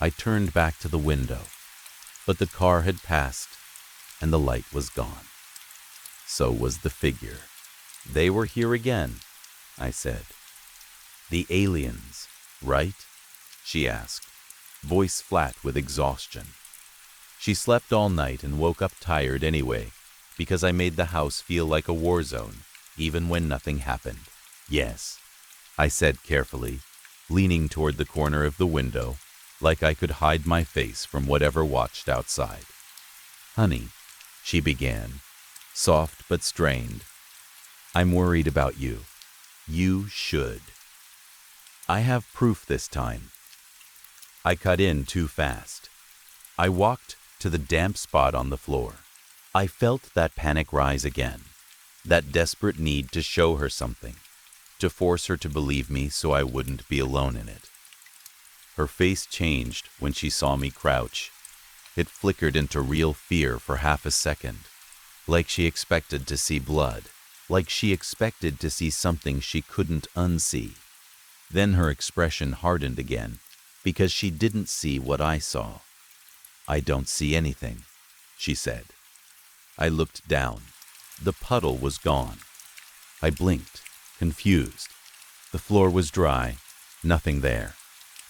I turned back to the window, but the car had passed, and the light was gone. So was the figure. They were here again, I said. The aliens, right? She asked, voice flat with exhaustion. She slept all night and woke up tired anyway, because I made the house feel like a war zone, even when nothing happened. Yes, I said carefully, leaning toward the corner of the window, like I could hide my face from whatever watched outside. Honey, she began, soft but strained. I'm worried about you. You should. I have proof this time. I cut in too fast. I walked to the damp spot on the floor. I felt that panic rise again, that desperate need to show her something, to force her to believe me so I wouldn't be alone in it. Her face changed when she saw me crouch. It flickered into real fear for half a second, like she expected to see blood. like she expected to see something she couldn't unsee. Then her expression hardened again, because she didn't see what I saw. "I don't see anything," she said. I looked down. The puddle was gone. I blinked, confused. The floor was dry, nothing there.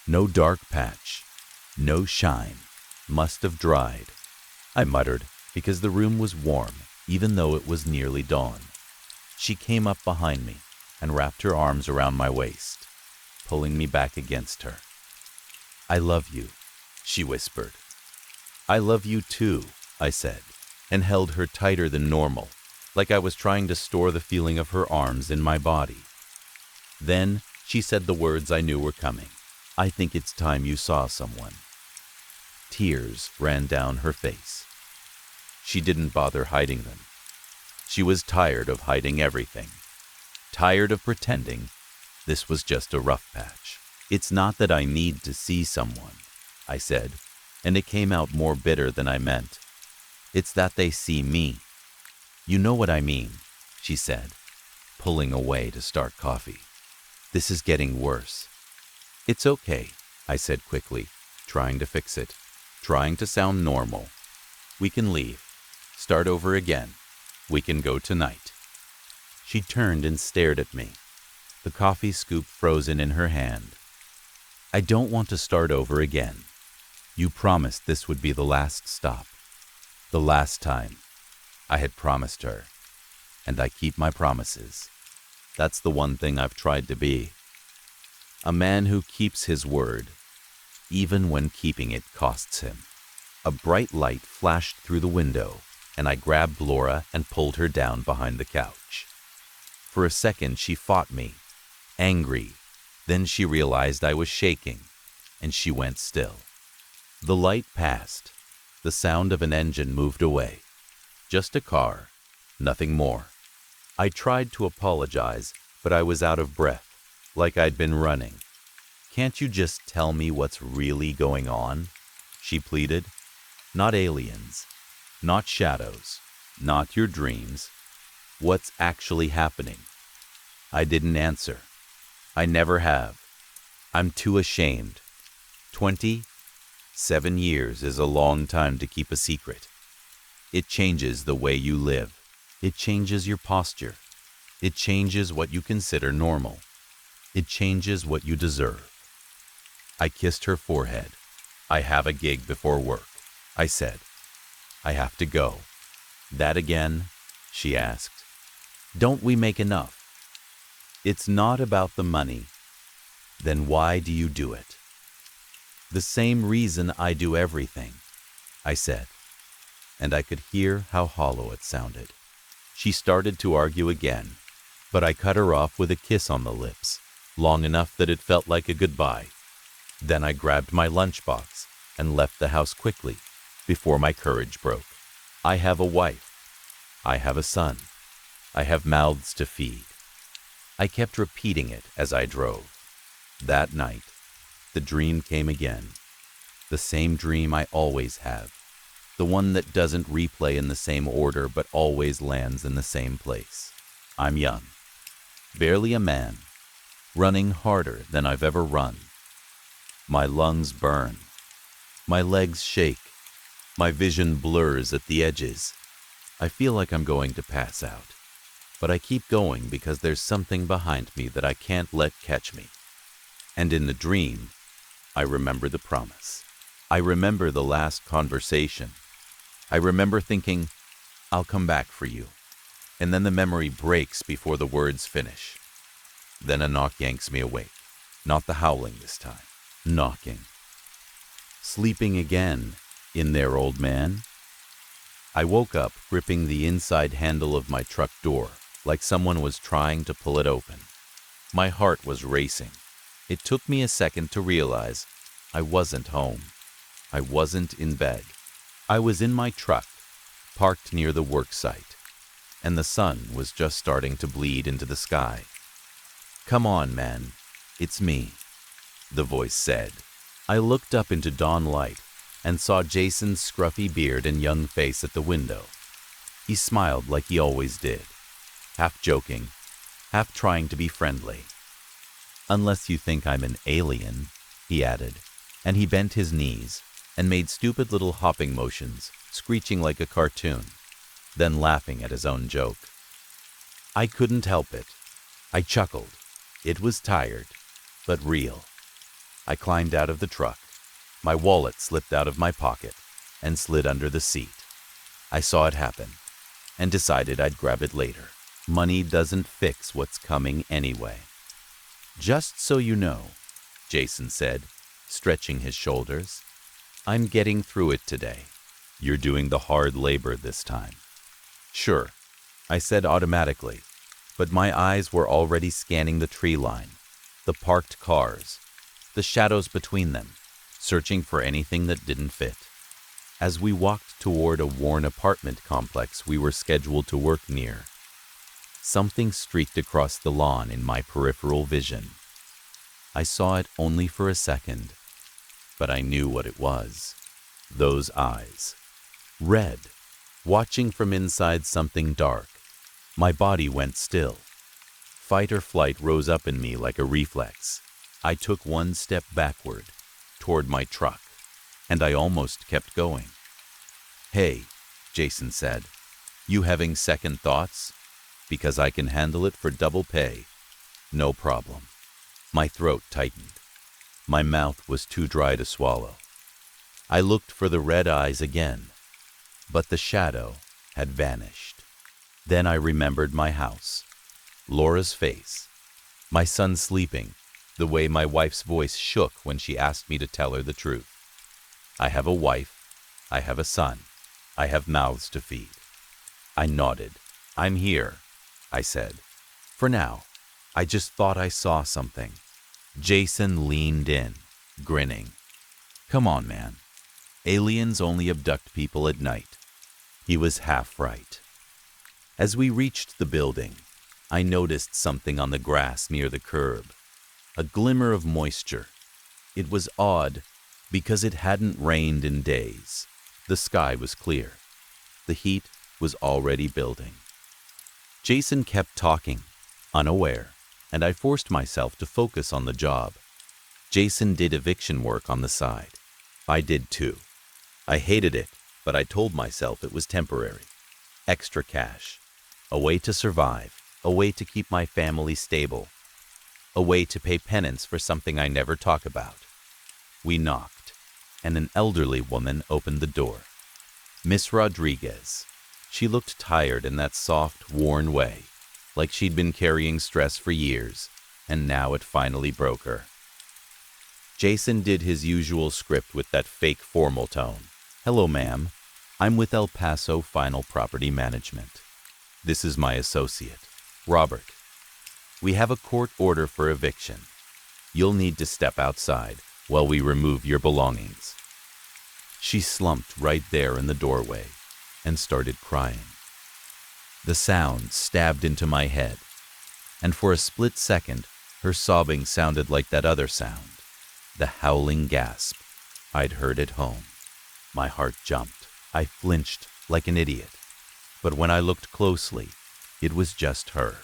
No dark patch, no shine. Must have dried, I muttered, because the room was warm, even though it was nearly dawn. She came up behind me and wrapped her arms around my waist, pulling me back against her. "I love you," she whispered. "I love you too," I said, and held her tighter than normal, like I was trying to store the feeling of her arms in my body. Then she said the words I knew were coming. "I think it's time you saw someone." Tears ran down her face. She didn't bother hiding them. She was tired of hiding everything. Tired of pretending this was just a rough patch. "It's not that I need to see someone," I said, and it came out more bitter than I meant. "It's that they see me." "You know what I mean," she said, pulling away to start coffee. "This is getting worse." "It's okay," I said quickly, trying to fix it, trying to sound normal. "We can leave. Start over again. We can go tonight." She turned and stared at me, the coffee scoop frozen in her hand. "I don't want to start over again. You promised this would be the last stop. The last time." I had promised her, and I keep my promises. That's the one thing I've tried to be. A man who keeps his word, even when keeping it costs him. A bright light flashed through the window, and I grabbed Laura and pulled her down behind the couch. For a second she fought me, angry. Then she realized I was shaking, and she went still. The light passed. The sound of an engine moved away. Just a car, nothing more. I tried to apologize, but I was out of breath, like I'd been running. "Can't you just tell me what's really going on?" she pleaded. "Not aliens, not shadows, not your dreams. What's actually happening?" I didn't answer. I never have. I'm too ashamed. 27 years is a long time to keep a secret. It changes the way you live. It changes your posture. It changes what you consider normal. It changes what you deserve. I kissed her forehead. "I have a gig before work," I said. "I have to go." "That again?" she asked. "Don't we make enough?" "It's not about the money." "Then why do you do it?" "The same reason I do everything," I said, and I could hear how hollow it sounded. She started to argue again, but I cut her off with a kiss on the lips, long enough that it felt like a goodbye. Then I grabbed my lunchbox and left the house quickly, before my courage broke. I have a wife. I have a son. I have mouths to feed. I kept repeating it as I drove. That night, the dream came again. The same dream I always have. The one that doesn't replay in the same order but always lands in the same place. I'm young, barely a man, running harder than I've ever run. My lungs burn. My legs shake. My vision blurs at the edges. I feel like I'm going to pass out. But I keep going because there's something behind me that I can't let catch me. And in the dream, I remember the promise. I remember the last conversation. I remember thinking, "I'll come back for you." And then the memory breaks before the words finish. Then a knock yanks me awake. Not the howling this time. Knocking. "Sleeping again, in there, old man?" I woke up gripping the inside handle of my truck door, like someone was trying to pull it open. My heart was racing. It took me a second to realize I wasn't home. I wasn't in bed. I was in my truck, parked near the work site, and the sun was just starting to bleed into the sky. "Come on, man. It's me," the voice said. I looked up into dawn light and saw Jason's scruffy beard and young face at the window. He smiled like he always did. half joking, half trying to be friendly. "Unless you think I'm an alien," he added, and he bent his knees and made stupid little hopping motions, screeching like a cartoon, then laughing at his own joke. I couldn't help it. I chuckled. It was tired, but real. I climbed out of the truck. My wallet slipped out of my pocket and slid under the seat. I saw it happen and decided I'd grab it later. Money doesn't fix what's coming anyway. "Just so you know," Jason said, stretching his shoulders, "I'm getting through it today. You're doing the hard labor this time." "Sure," I said automatically, but my eyes were already scanning the tree line, the parked cars, the shadows between them, searching for anything that didn't fit. As we walked toward a worn apartment complex we were scheduled to work near, something streaked across the lawn in my peripheral vision. I saw it only for a second, but I knew what it was. Those eyes. Red, watching from inside something dark. My body went still. Fight or flight rose up in me like a reflex. I took one step backward, toward my truck, and I almost kept going. "Hey," Jason said, "you having second thoughts? Because I can handle it for double pay. No problem." My throat tightened. My mouth was too dry to swallow. I looked for the red eyes again, but the shadow had vanished. Then I remembered my house, Laura's face, my son sleeping, the way my wife's voice shook when she asked me to tell her the truth. I have a wife, I have a son, I have mouths to feed. I nodded. "I'm here," I said. "For now, I just thought I saw something." Jason leaned in, grinning. "Come on, man. Aliens only abduct people at night." He was half right. As we reached the building, I noticed something on the grass near the curb. A glimmer of moisture. It was odd because it hadn't rained in days. The sky was clear. The heat was already building. Jason kept talking, unaware, and I forced myself to focus on the job. Jason did eviction work on the side. I did too. I hated it, but I told myself it was temporary. Extra cash. A way to survive. A way to keep my family stable. A way to pay penance for something I never talk about. We knocked, and an elderly woman opened the door. Miss Rodriguez. She looked tired in that soft, worn way, like she'd been carrying stress for years, and now it finally broke her. Jason did his usual script with that fake formal tone. "Hello, ma'am. I'm with El Paso Final Property Management. This is my associate, Robert. We have a court order for eviction. You'll need to step outside while we remove your belongings." She slumped right there in the doorway and started crying. The sound stabbed into my head, and for a split second, her sobbing sounded like that other sound, the howling gasp I'd heard at home. My heart jumped. I flinched like an idiot. But when I looked closely, it was just her.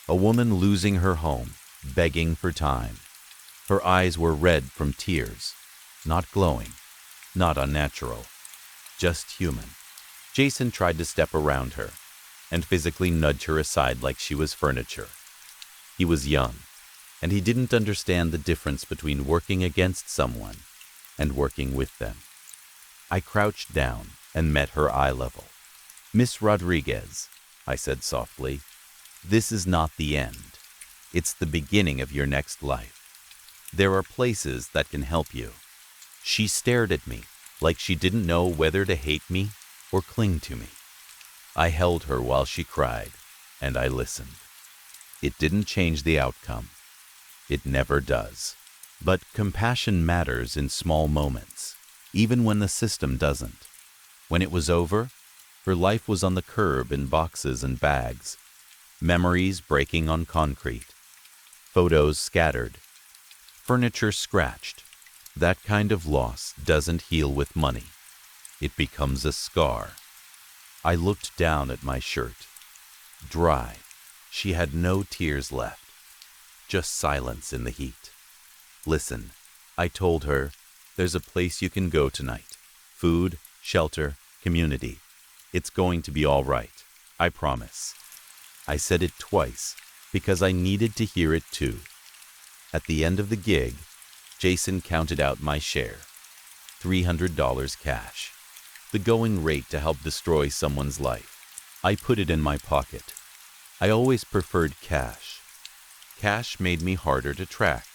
A woman losing her home, begging for time. Her eyes were red from tears, not glowing, not unnatural, just human. Jason tried to step around her and physically nudge her aside like she was furniture. He was young, and he didn't understand the difference between working against someone and working with them. I crouched down and met her eye level. "Miss Rodriguez," I said softly, "this is not the end. It's the beginning of your next life. There are places that can help you." She stared at me like she didn't know whether to hate me or cling to me. I held her while she cried, and I listened. It didn't change the outcome. It never does. But compassion matters in small moments, even when the system doesn't. When it was over, her life was on the curb in boxes and bags, memories breaking on concrete, photos scattered, furniture scratched. That kind of loss doesn't heal with money. It becomes a scar. I looked down at my shirt, dry, She had no tears left, just silence in the heat. Listen, I told her, there's a place you can go tonight. Food, shelter, community. It's going to be all right. I promise. I said it twice because I needed to hear it too. At the end of the gig, Jason counted out my share. $300 cash. The going rate to help destroy someone's life. I put it in my pocket. I always preferred cash. Cash made me harder to track.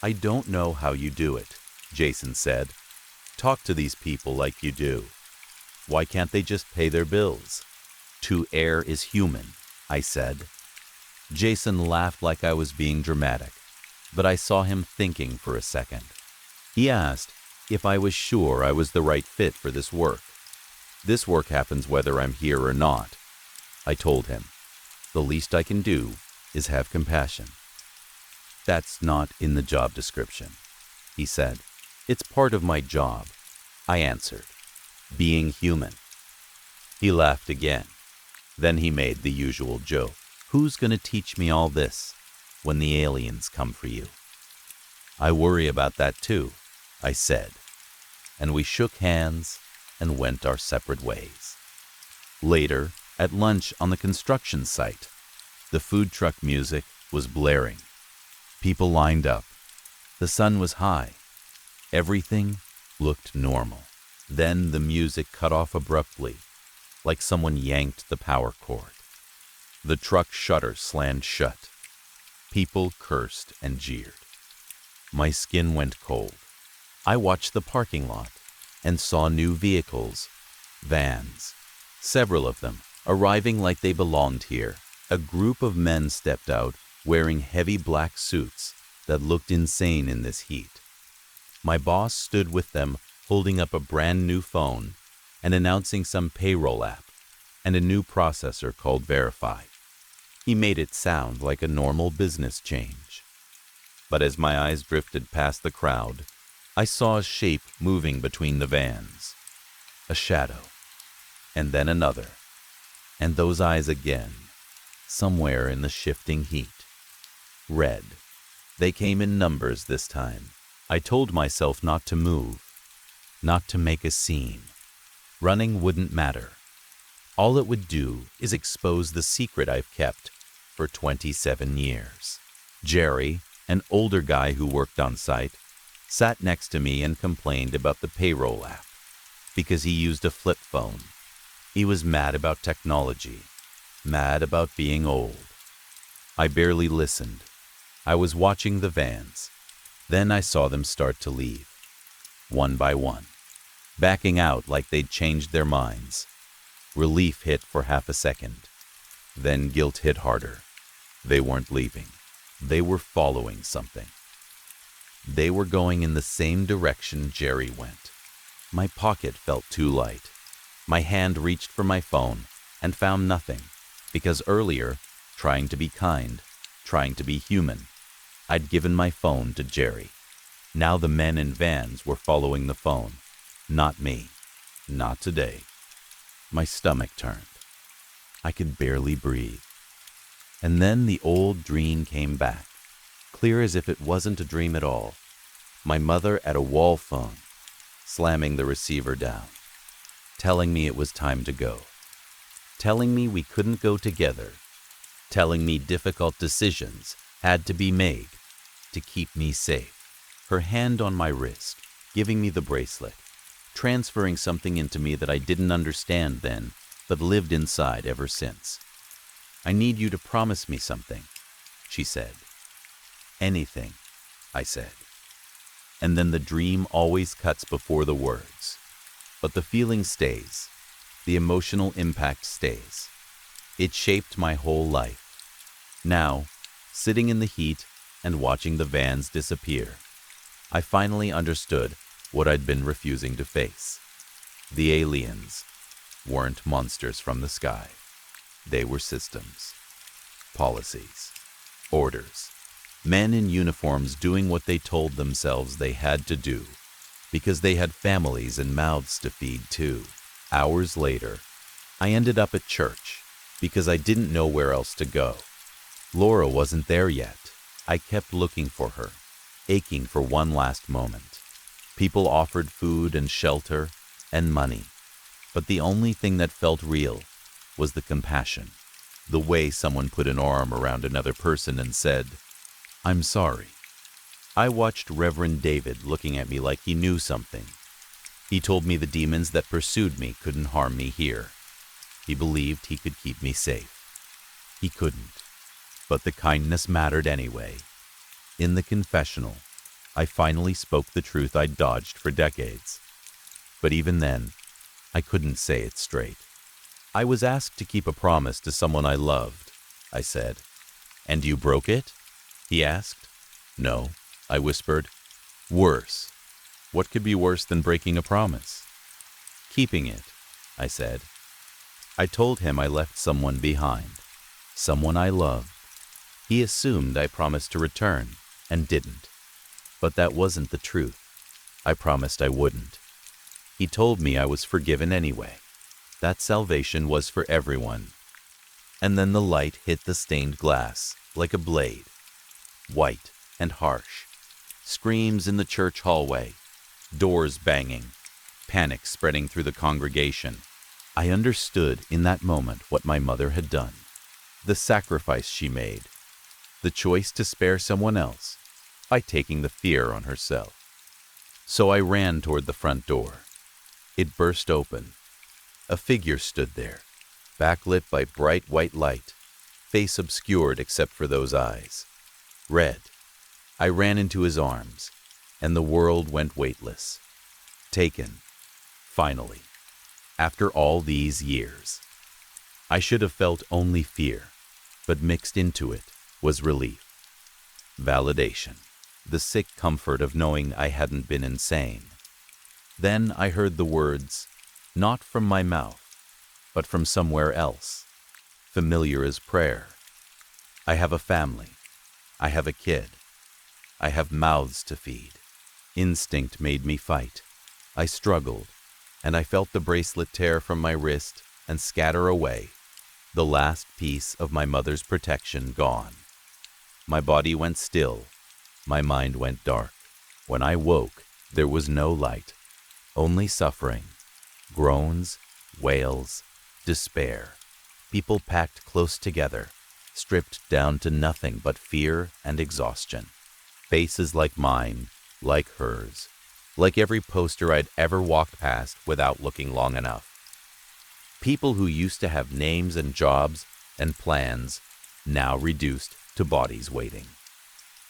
I don't know how you do it, Jason said. Talk to these people like you do. Why can't they just pay their bills? To err is human, I said. Jason laughed like I was being dramatic, but I saw him thinking for a second. He asked if I was sure I was the right fit for this work. This work happens whether I'm here or not. I told him, the least I can do is have compassion. That's not in the job description, he said. It's part of my job, I answered. Being human. He laughed again. Then he made the usual joke. Who's going to teach me all this when the aliens come for you? I worry about that too, I said. And we shook hands and went our separate ways. Later, at lunch on the construction site, the food truck music was blaring. People lined up. The sun was high. Everything looked normal. Then the music cut off abruptly, like someone yanked the power cord. The truck shutter slammed shut. People cursed and jeered. My skin went cold. I watched the parking lot and saw new vehicles, vans, several of them arriving like they belonged here. A group of men stepped out wearing heavy black suits that looked insane in this heat. My boss stood with them holding up a brand new phone and announcing some payroll app and a new processor called Verify. He made it sound like a normal business change. But as my eyes drifted past the crowd, I saw a shape moving between the vans. A shadow, and then another, and those eyes again, somewhere in the shifting heat. Red. They came in numbers this time. I told myself not to move, not to make a scene. Running wouldn't matter. All it would do is expose the secret I've kept for 27 years. Jerry, an older guy who worked on site, sat next to me and complained about the payroll app because he used a flip phone. He was mad about technology, mad about being old. I barely listened. I was watching the vans. Then I saw them start to leave, one by one, backing out like they'd changed their minds. Relief hit for half a second. Then guilt hit harder. They weren't leaving. They were following something. They were going in the same direction Jerry went. My pocket felt too light. My hand reached for my phone and found nothing, because earlier, trying to be kind, trying to be human, I'd given my phone to Jerry. Now the men in vans were following the phone. Not me. Not today. My stomach turned. I could barely breathe. And then the old dream came back, clear as if it wasn't a dream at all. My mother at a wall phone, slamming the receiver down, telling me it was time to go, telling me we couldn't go together, telling me difficult decisions had to be made to keep me safe. Her hand on my wrist, giving me the bracelet, transferring something into me that I didn't understand then, but lived inside ever since. I need you to promise me something, she said. Anything, I said. And then the dream always cuts before the words. But the feeling stays. The emotional impact stays. It shaped my whole life. Now, sitting in the heat and watching the vans disappear, I finally understood what I'd been refusing to face. The aliens weren't monsters from the sky. They were systems, policies, orders, men in uniforms doing what they told themselves they had to do because they had families and mouths to feed too. Hours later, I ended up at church, because I didn't know where else to go. Laura wasn't there yet. I kept looking for her, aching for one last moment. People offered food and shelter and money, but the only thing that felt real was the compassion, the way someone put an arm around another person and said, "I'm sorry." I watched Reverend David looking at me like he knew something. He told me the demons that pursued me couldn't harm me here. He believed he could keep me safe. He couldn't, but the kindness mattered anyway. In the confessional, I finally spoke the truth I'd dodged for decades. But even then, I couldn't say it straight. "I was asked to keep a promise to someone I loved," I said. "And you broke it?" he asked. "No," I whispered. "Worse. What could be worse than breaking a promise?" "Keeping it," I said. I told him I left someone behind, someone I loved. He assumed I promised to return, and didn't. But that wasn't the truth. I promised I wouldn't. He told me I was forgiven anyway. That salvation was for everyone. And then the light hit the stained glass like a blade, white and harsh. Screams in the church hallway, doors banging, panic spreading through the congregation. I understood in that moment what my mother had done, the sacrifice she made, the choice to spare someone else by taking the fear on herself. So I ran toward the front door. It burst open. A figure stood there, backlit by bright white light, face obscured except for those eyes. Red. I ran into his arms, and the world went weightless. Taken. Finally. After all these years. I should have felt only fear, but mixed into it was relief. Validation. The sick comfort of knowing I hadn't been insane. Then I heard the words, not from my mouth, but from somewhere else, familiar as prayer. I have a family. I have a kid. I have mouths to feed. Instinct made me fight. I struggled, and I felt the bracelet tear from my wrist and scatter away, the last piece of my mother's protection gone. My body went still. My mind went dark. When I woke, there was no light, only suffering, groans, wails, despair. People packed close together, stripped down to nothing but fear and exhaustion. Faces like mine, like hers, like every poster I'd ever walked past without looking long enough. People who used to have names and jobs and plans, now reduced to bodies waiting.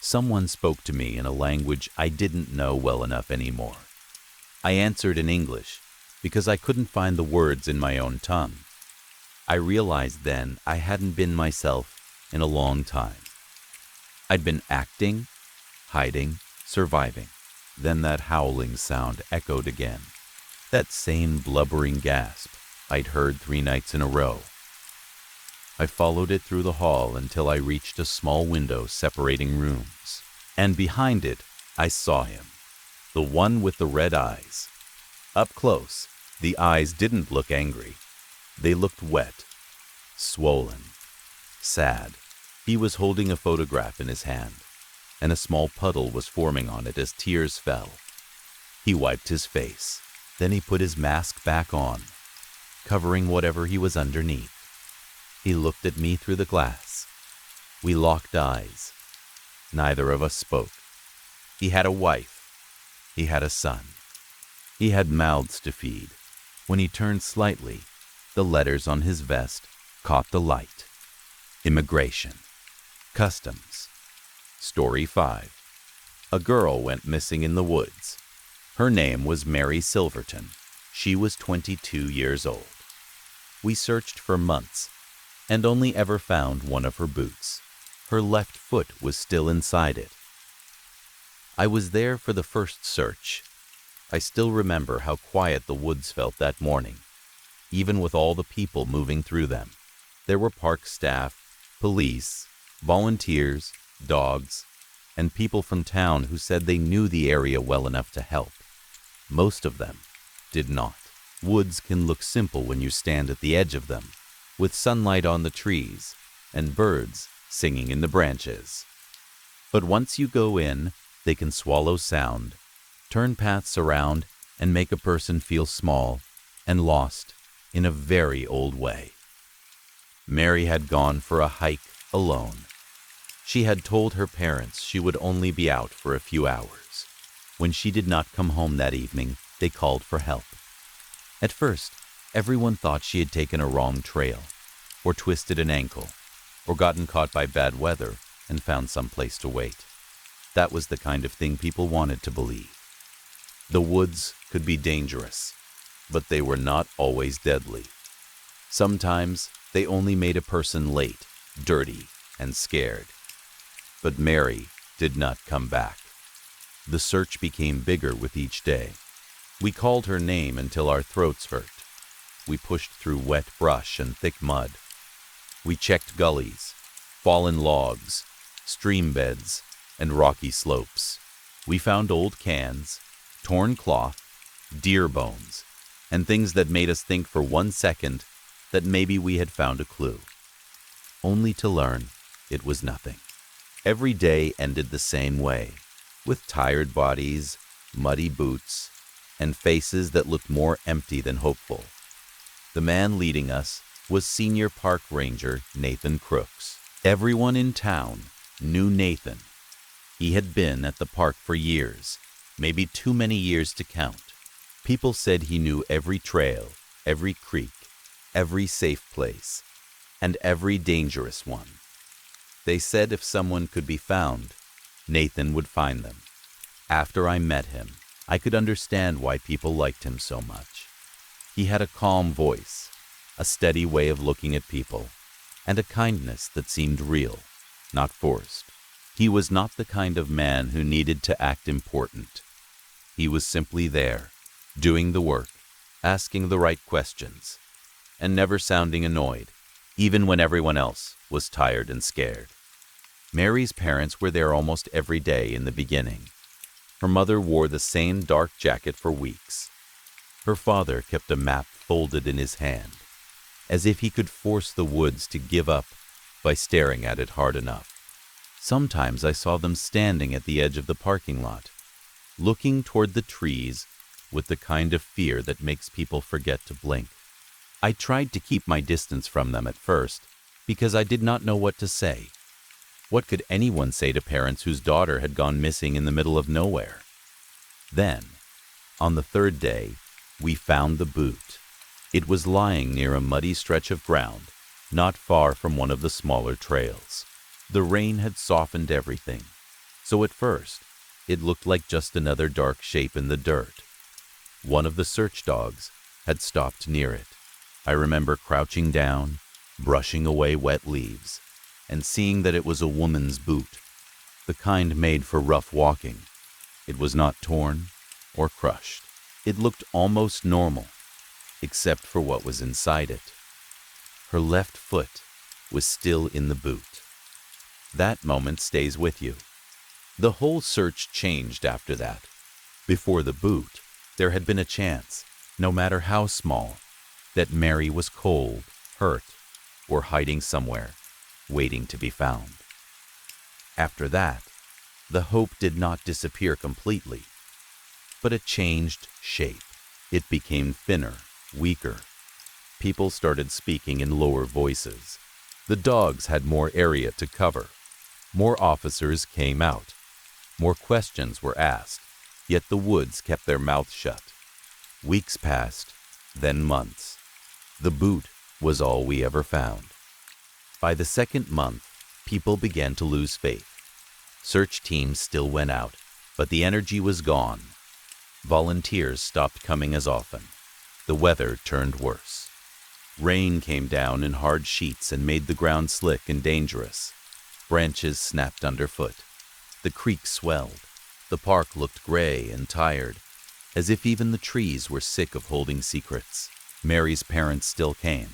Someone spoke to me in a language I didn't know well enough anymore. I answered in English because I couldn't find the words in my own tongue. I realized then I hadn't been myself in a long time. I'd been acting, hiding, surviving. Then that howling sound echoed again. That same blubbering gasp I'd heard 3 nights in a row. I followed it through the hall until I reached a small window separating rooms. And behind it, I saw him. The one with the red eyes. Up close, the eyes didn't look angry. They looked wet, swollen, sad. He was holding a photograph in his hand, and a small puddle was forming on it as tears fell. He wiped his face. Then he put his mask back on, covering whatever he was underneath. He looked at me through the glass. We locked eyes. Neither of us spoke. He had a wife. He had a son. He had mouths to feed. When he turned slightly, the letters on his vest caught the light. Immigration. Customs. Story 5. A girl went missing in the woods. Her name was Mary Silverton. She was 22 years old. We searched for months and only ever found one of her boots. Her left foot was still inside it. I was there for the first search. I still remember how quiet the woods felt that morning, even with all the people moving through them. There were park staff, police, volunteers, dogs, and people from town who said they knew the area well enough to help. Most of them did not. Woods can look simple when you stand at the edge of them, with sunlight on the trees and birds singing in the branches. But once you go in, they can swallow sound, turn paths around, and make a person feel small and lost in a very old way. Mary had gone for a hike alone. She had told her parents she would only be out for a few hours. When she did not come home that evening, they called for help. At first, everyone thought she had taken a wrong trail, or twisted an ankle, or gotten caught by bad weather and found some place to wait. That was the kind of thing people wanted to believe. The woods could be dangerous, but they were not always deadly. Sometimes they only made a person late, dirty, and scared. But Mary did not come back. The search became bigger with each day. We called her name until our throats hurt. We pushed through wet brush and thick mud. We checked gullies, fallen logs, stream beds, and rocky slopes. We found old cans, torn cloth, deer bones, and things that made us think for 1 second that maybe we had found a clue. Only to learn it was nothing. Every day ended the same way, with tired bodies, muddy boots, and faces that looked more empty than hopeful. The man leading us was Senior Park Ranger Nathan Crooks. Everyone in town knew Nathan. He had been at the park for years, maybe too many years to count. People said he knew every trail, every creek, every safe place, and every dangerous one. They said if someone could be found, Nathan would find them. After I met him, I could understand why people liked him so much. He had a calm voice, a steady way of looking at people, and a kindness that seemed real, not forced. He was not the kind of man who needed to act important. He was simply there, doing the work, asking the right questions, and never sounding annoyed, even when everyone else was tired and scared. Mary's parents were there almost every day in the beginning. Her mother wore the same dark jacket for weeks. Her father kept a map folded in his hand, as if he could force the woods to give up by staring at it hard enough. Sometimes I saw them standing at the edge of the parking lot, looking toward the trees with the kind of fear that makes people forget to blink. I tried to keep my distance from them at first because I did not know what to say. What could anyone say to parents whose daughter had gone missing in the middle of nowhere? Then, on the third day, we found the boot. It was lying near a muddy stretch of ground, not far from one of the smaller trails. The rain had softened everything, so at first, it looked like just another dark shape in the dirt. One of the search dogs had stopped near it. I remember crouching down, brushing away wet leaves, and seeing that it was a woman's boot, the kind made for rough walking. It was not torn or crushed. It looked almost normal, except for what was inside it. Her left foot was still in the boot. That moment stays with you. The whole search changed after that. Before the boot, there had been a chance, no matter how small, that Mary was cold, hurt, or hiding somewhere, waiting to be found. After that, the hope did not disappear completely, but it changed shape. It became thinner, weaker. People started speaking in lower voices. The dogs had more area to cover. More officers came out. More questions were asked, yet the woods kept their mouths shut. Weeks passed, then months. The boot was all we ever found. By the second month, people began to lose faith. Search teams still went out, but the energy was gone. Volunteers stopped coming as often. The weather turned worse. Rain came down in hard sheets and made the ground slick and dangerous. Branches snapped underfoot. The creek swelled. The park looked gray and tired, as if even the trees were sick of holding secrets. Mary's parents still came,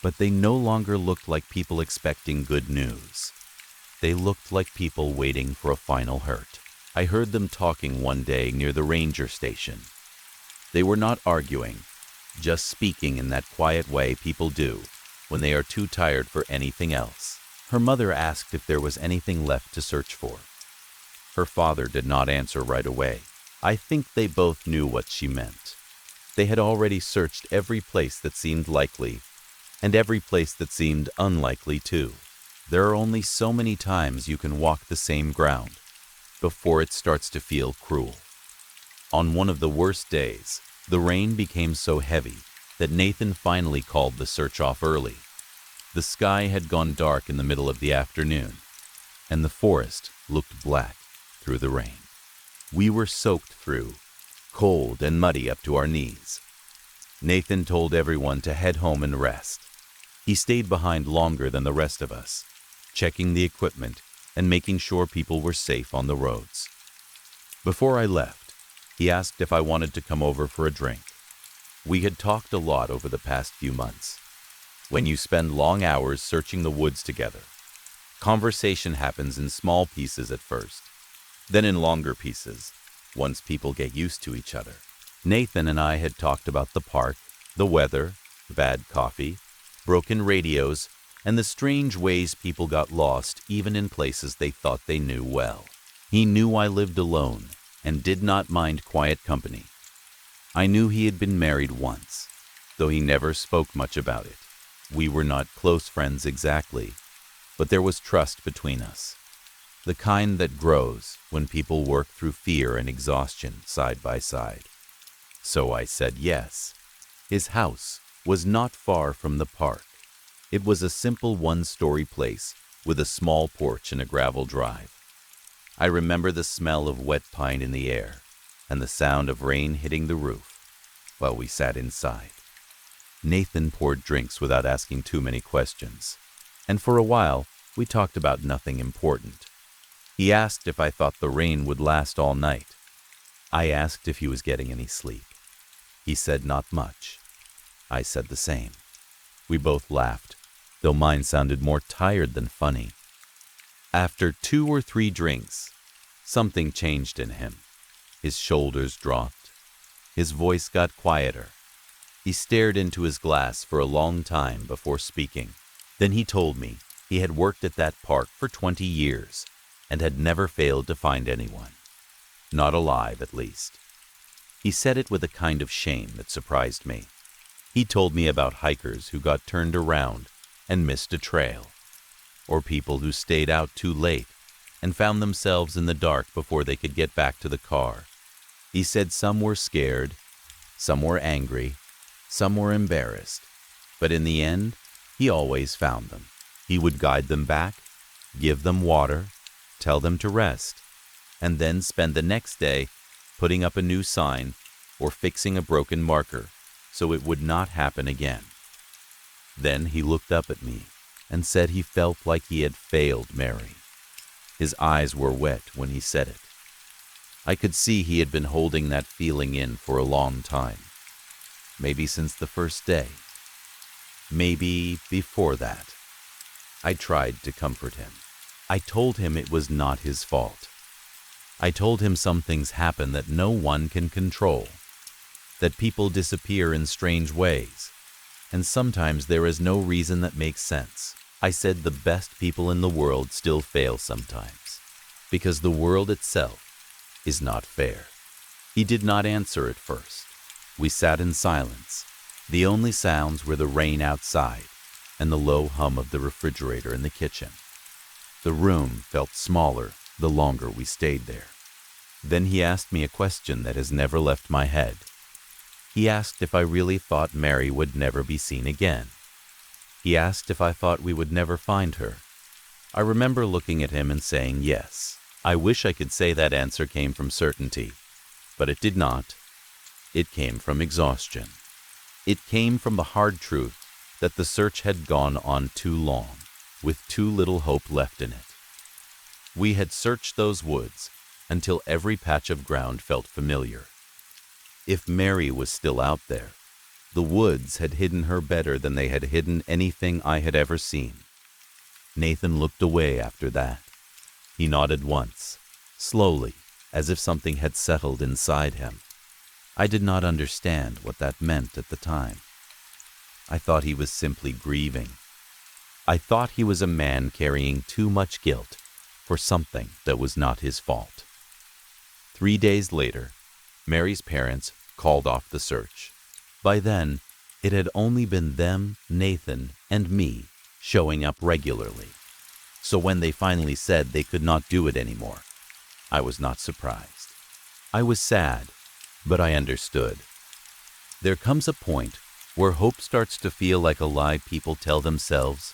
but they no longer looked like people expecting good news. They looked like people waiting for a final hurt. I heard them talking one day near the ranger station. They were not arguing, just speaking in that quiet way people do when they are too tired for anything else. Her mother asked if there was anything left to search for. Her father did not answer right away. I think they both knew what she meant. They had already searched every place that seemed likely, and every place that seemed unlikely too. There are only so many times you can walk the same ground before it starts to feel cruel. On one of the worst days, the rain became so heavy that Nathan finally called the search off early. The sky had gone dark in the middle of the afternoon, and the forest looked black through the rain. We were soaked through, cold and muddy up to our knees. Nathan told everyone to head home and rest. He stayed behind longer than the rest of us, checking the equipment and making sure people were safe on the roads. Before I left, he asked if I wanted to come over for a drink. We had talked a lot over the past few months. When you spend long hours searching the woods together, conversation happens in small pieces at first, then in longer pieces, once people get used to each other. Nathan and I had talked about the park, the weather, bad coffee, broken radios, and the strange ways people got lost even in places they thought they knew well. He knew I lived alone and did not mind quiet company. I knew he had been married once, though he never spoke much about it. We were not close friends exactly, but there was trust between us, the kind that grows when people work through fear and exhaustion side by side. So I said yes. His house was not far from the park. It was a simple one-story place with a small porch and a gravel drive. I remember the smell of wet pine in the air and the sound of rain hitting the roof while we sat inside. Nathan poured drinks without asking too many questions, and for a while we talked about nothing important. He asked if I thought the rain would last all night. I asked if he was getting any sleep. He said not much. I said the same. We both laughed, though mine sounded more tired than funny. After 2 or 3 drinks, something changed in him. His shoulders dropped. His voice got quieter. He stared into his glass for a long time before speaking. Then he told me he had worked at that park for 20 years and had never failed to find anyone. Not alive, at least. He said it with a kind of shame that surprised me. He told me about hikers who got turned around and missed a trail, or people who stayed out too late and found themselves in the dark before they could get back to the car. He said some were scared, some were angry, some were embarrassed, but in the end, he always found them. He would guide them back, give them water, tell them to rest, and then spend the next day putting up a new sign or fixing a broken marker so it would not happen again. Then he looked up at me and said he felt like he had failed Mary. His eyes were wet when he said it. I could see he had been holding that feeling in for a long time. Maybe since the first day. Maybe before that. I tried to comfort him. I told him it was not his fault. I told him some things happen that no one can control, that people disappear in strange ways, and sometimes there is no reason that makes sense. I said the best people in the world still fail sometimes, because the world itself is not fair. He did not answer at first. We sat in silence. The only sounds were the rain outside and the low hum of the refrigerator in the kitchen. The room felt smaller the longer we stayed there. Then he asked me a question that has never left my head. He asked if I really thought Mary would never be seen again. He asked if I thought we would never find her. I remember looking at him and saying yes. I wish I could say that answer came from certainty, but it did not. It came from exhaustion. It came from the hard truth that the search had gone on too long, with too little hope left in it. We had searched those woods until every patch of ground felt familiar. If Mary was still out there, the woods had hidden her better than they had hidden anything I had ever seen. Nathan looked away after that. He nodded once, slowly, as if something had settled inside him. I did not understand what that meant at the time. I thought he was simply grieving. I thought he was a man carrying too much guilt for something that was not his fault. 3 days later, Mary's parents called off the search. By then, it had only been them, Nathan, and me showing up regularly. So when they finally said they could not do it anymore, I was not surprised. I was sad, but I understood. There comes a point where hope starts to feel like a lie people tell themselves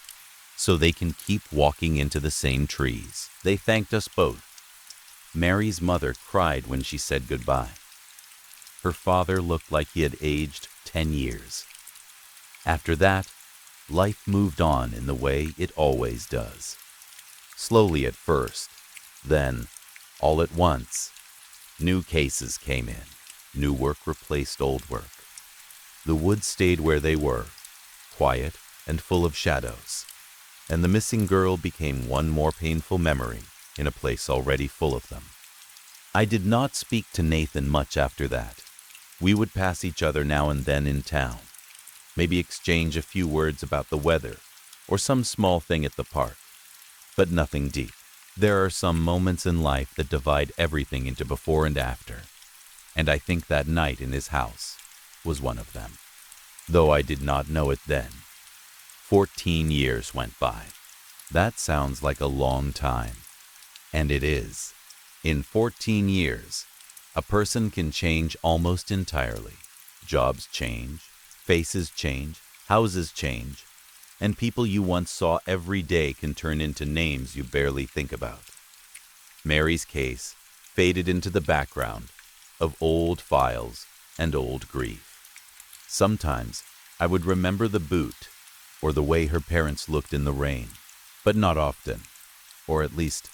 so they can keep walking into the same trees. They thanked us both. Mary's mother cried when she said goodbye. Her father looked like he had aged 10 years. After that, life moved on in the way it always does. Slowly at first, then, all at once, new cases came in. New work replaced old work. The woods stayed where they were, quiet and full of shadows, and the missing girl became one more painful memory in a place already full of them. I did not speak to Nathan much after that. We would pass each other now and then in town, maybe exchange a few words about the weather or some small thing at the park, but nothing deep. There are some moments in life that divide everything into before and after, and I think that night in his house was one of them, though I did not know it then. 14 years went by. That sounds like a long time, and it is. In 14 years, a person can change almost entirely. Jobs change, faces change, houses change, and people you once saw every day can turn into names you barely think about. Mary's case faded into the background of old files and old grief. Sometimes I would remember the boot or the way her parents looked in the rain, but not often, or at least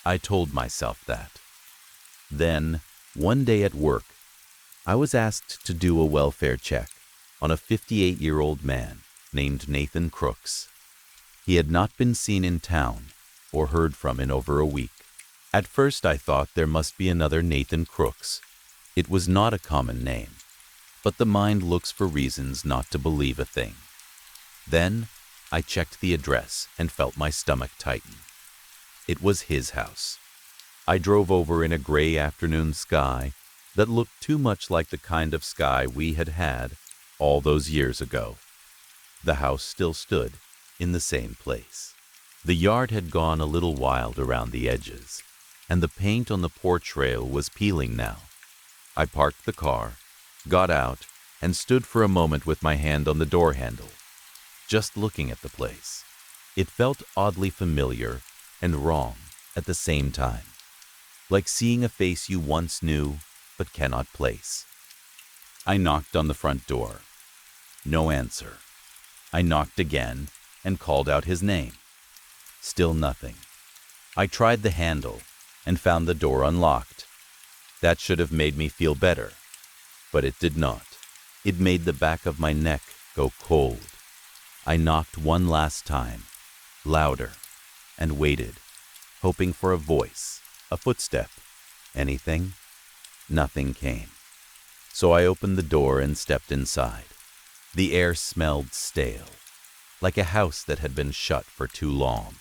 I told myself that. Then, one day at work, I was asked to do a welfare check on a 58-year-old man named Nathan Crooks. He had not been seen in town or heard from in over a week. At first I thought there must be another Nathan Crooks. It was not a common name, but the mind looks for reasons not to believe a thing. Then I checked the address and felt my stomach tighten. It was his house. I drove over in a gray afternoon sky that looked too much like the kind of sky we had had all those years ago. The house still stood in the same place. The yard had gone a little wild around the edges, and the paint on the porch rail was peeling now. I parked the car, got out, and stood for a moment with my hand on the door handle, just looking at the place. It felt oddly familiar and wrong at the same time, like seeing a face you once knew but cannot place. I knocked on the front door. No answer. I knocked again and called out his name. Still nothing. I tried the handle and found the door unlocked. That should have made me feel better, but it did not. It made the back of my neck go cold. I knocked one last time, louder, and waited, hoping for a voice, a footstep, anything. Nothing came. So I opened the door and stepped inside. The air smelled stale, like a house that had been shut for too long.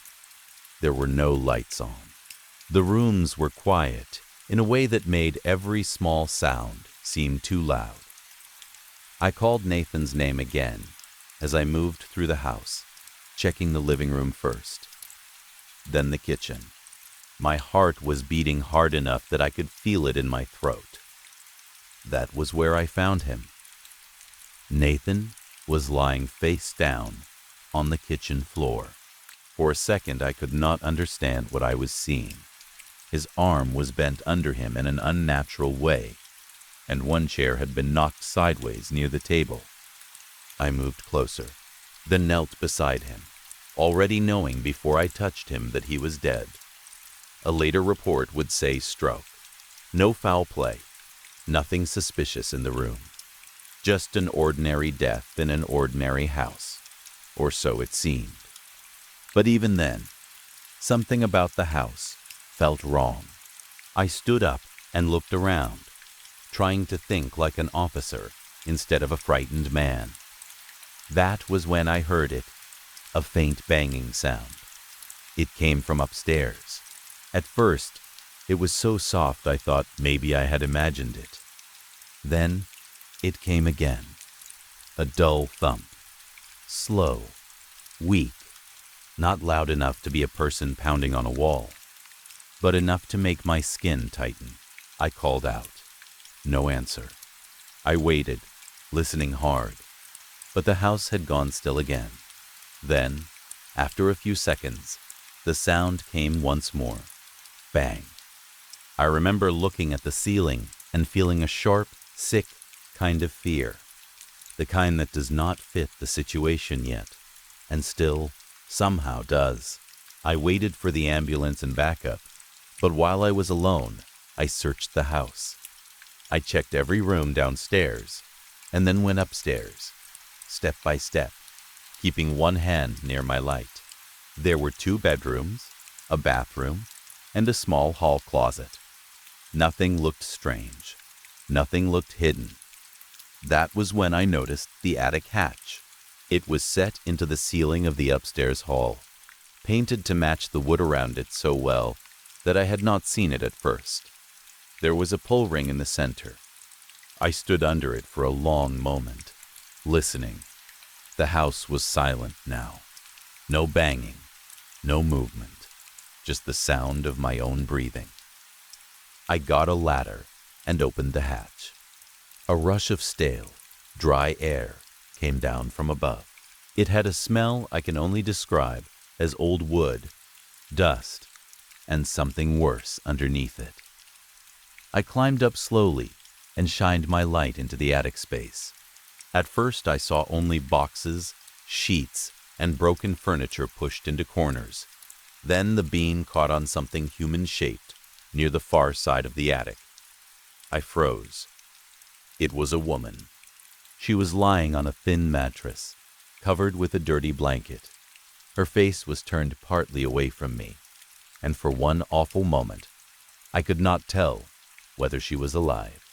There were no lights on. The rooms were quiet in a way that made every small sound seem too loud. I called Nathan's name again as I moved through the house, checking the living room first, then the kitchen. My heart was beating hard enough that I could feel it in my throat. That was where I found him. Nathan was lying face down on the kitchen floor. For a second, I could not understand what I was seeing. His arm was bent under him in an unnatural way, and one chair had been knocked sideways near the table. I moved closer, then knelt beside him, already knowing before I touched him that he was dead. A later report would say stroke. No foul play, nothing suspicious in the room. Just an ordinary death in an ordinary house, or so it seemed. But even then, something about the house felt wrong. I stood up and looked around, trying to think like an officer instead of a frightened man. That was when I heard it, a faint banging sound. It came from upstairs. At first, it was so soft I thought maybe I had imagined it. Then, it came again, a dull thump, slow, weak, not loud enough to be a person pounding on a wall, but enough to make my skin tighten. I called out. No answer. I waited, listening hard, but the house had gone still again. Then, after a few seconds, the sound came once more. Bang. I remember looking at the ceiling and feeling a sharp, sick kind of fear, the kind that does not fit the situation yet, and still, somehow does. I waited for the ambulance and backup, but while I was alone, I searched the house. I checked every room downstairs, and then went upstairs, step by step, keeping one hand near my light. There were 2 bedrooms, a bathroom, and a small hall closet. Nothing looked strange. Nothing looked hidden. That was when I noticed the attic hatch. It was set into the ceiling of the upstairs hall, painted to match the wood around it so well that I had not seen it at first. There was a pull ring in the center. I stood under it for a long moment, listening. The house was silent now. No banging, no movement, just the sound of my own breathing. I got a ladder and opened the hatch. A rush of stale, dry air came down from above. It had a smell I can only describe as old wood, dust, and something worse underneath it. I climbed up slowly and shined my light into the attic space. At first I saw only boxes, sheets, and broken furniture pushed into corners. Then the beam caught on something human-shaped near the far side of the attic. I froze. It was a woman. She was lying on a thin mattress, covered with a dirty blanket. Her face was turned partly away from me, and for one awful moment, I could not tell whether she was alive.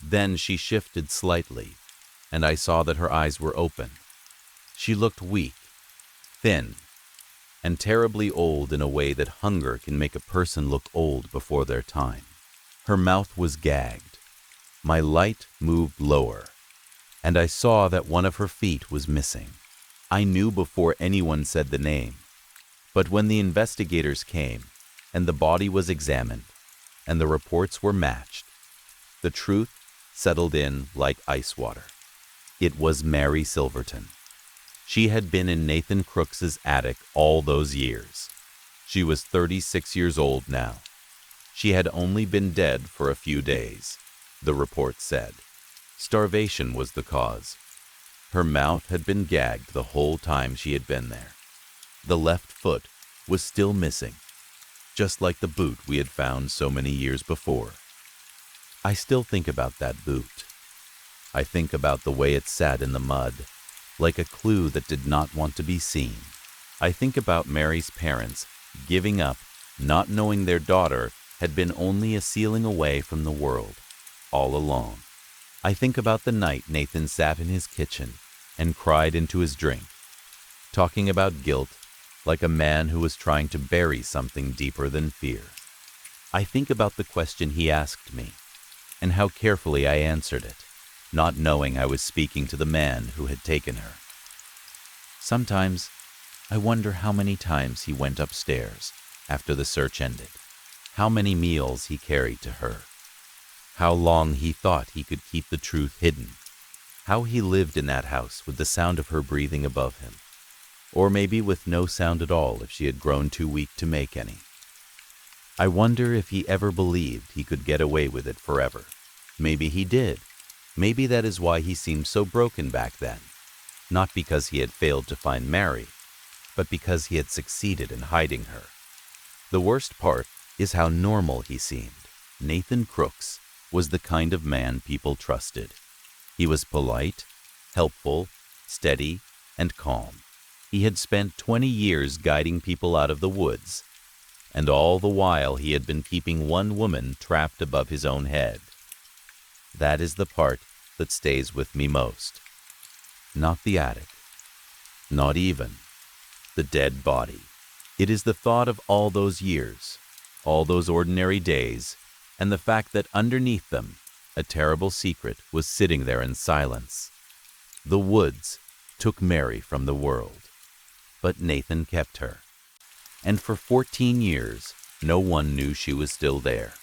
Then she shifted slightly, and I saw that her eyes were open. She looked weak, thin, and terribly old in a way that hunger can make a person look old before their time. Her mouth was gagged. My light moved lower, and I saw that one of her feet was missing. I knew before anyone said the name, but when the investigators came and the body was examined and the reports were matched, the truth settled in like ice water. It was Mary Silverton. She had been in Nathan Crooks's attic all those years. She was 36 years old now. She had only been dead for a few days, the report said. Starvation was the cause. Her mouth had been gagged the whole time she had been there. The left foot was still missing, just like the boot we had found so many years before. I still think about that boot. I think about the way it sat in the mud, like a clue that did not want to be seen. I think about Mary's parents giving up, not knowing their daughter had been only a ceiling away from the world, all along. I think about the night Nathan sat in his kitchen and cried into his drink, talking about guilt like a man who was trying to bury something deeper than fear. I think about the question he asked me and how carefully I answered it, not knowing I was speaking to the man who had taken her. Sometimes I wonder how many times he went upstairs after the search ended, how many meals he carried to her, how long he thought he could keep the truth hidden, how he lived in that house with the sound of her breathing above him, or maybe with no sound at all if she had grown too weak to make any. I wonder if he ever believed he could get away with it forever. Maybe he did. Maybe that is why he seemed so broken back then, not because he had failed to find Mary, but because he had succeeded in hiding her. The worst part is how normal he seemed. Nathan Crooks was the kind of man people trusted. He was polite, helpful, steady, and calm. He had spent 20 years guiding people out of the woods, and all the while he had been keeping one woman trapped above his own head. That is the part that stays with me most. Not the attic, Not even the dead body. It is the thought of all those years, all those ordinary days, and the fact that underneath them, a terrible secret was sitting there in silence. The woods took Mary from the world, but Nathan kept her. And for 14 years, no one knew she was still there.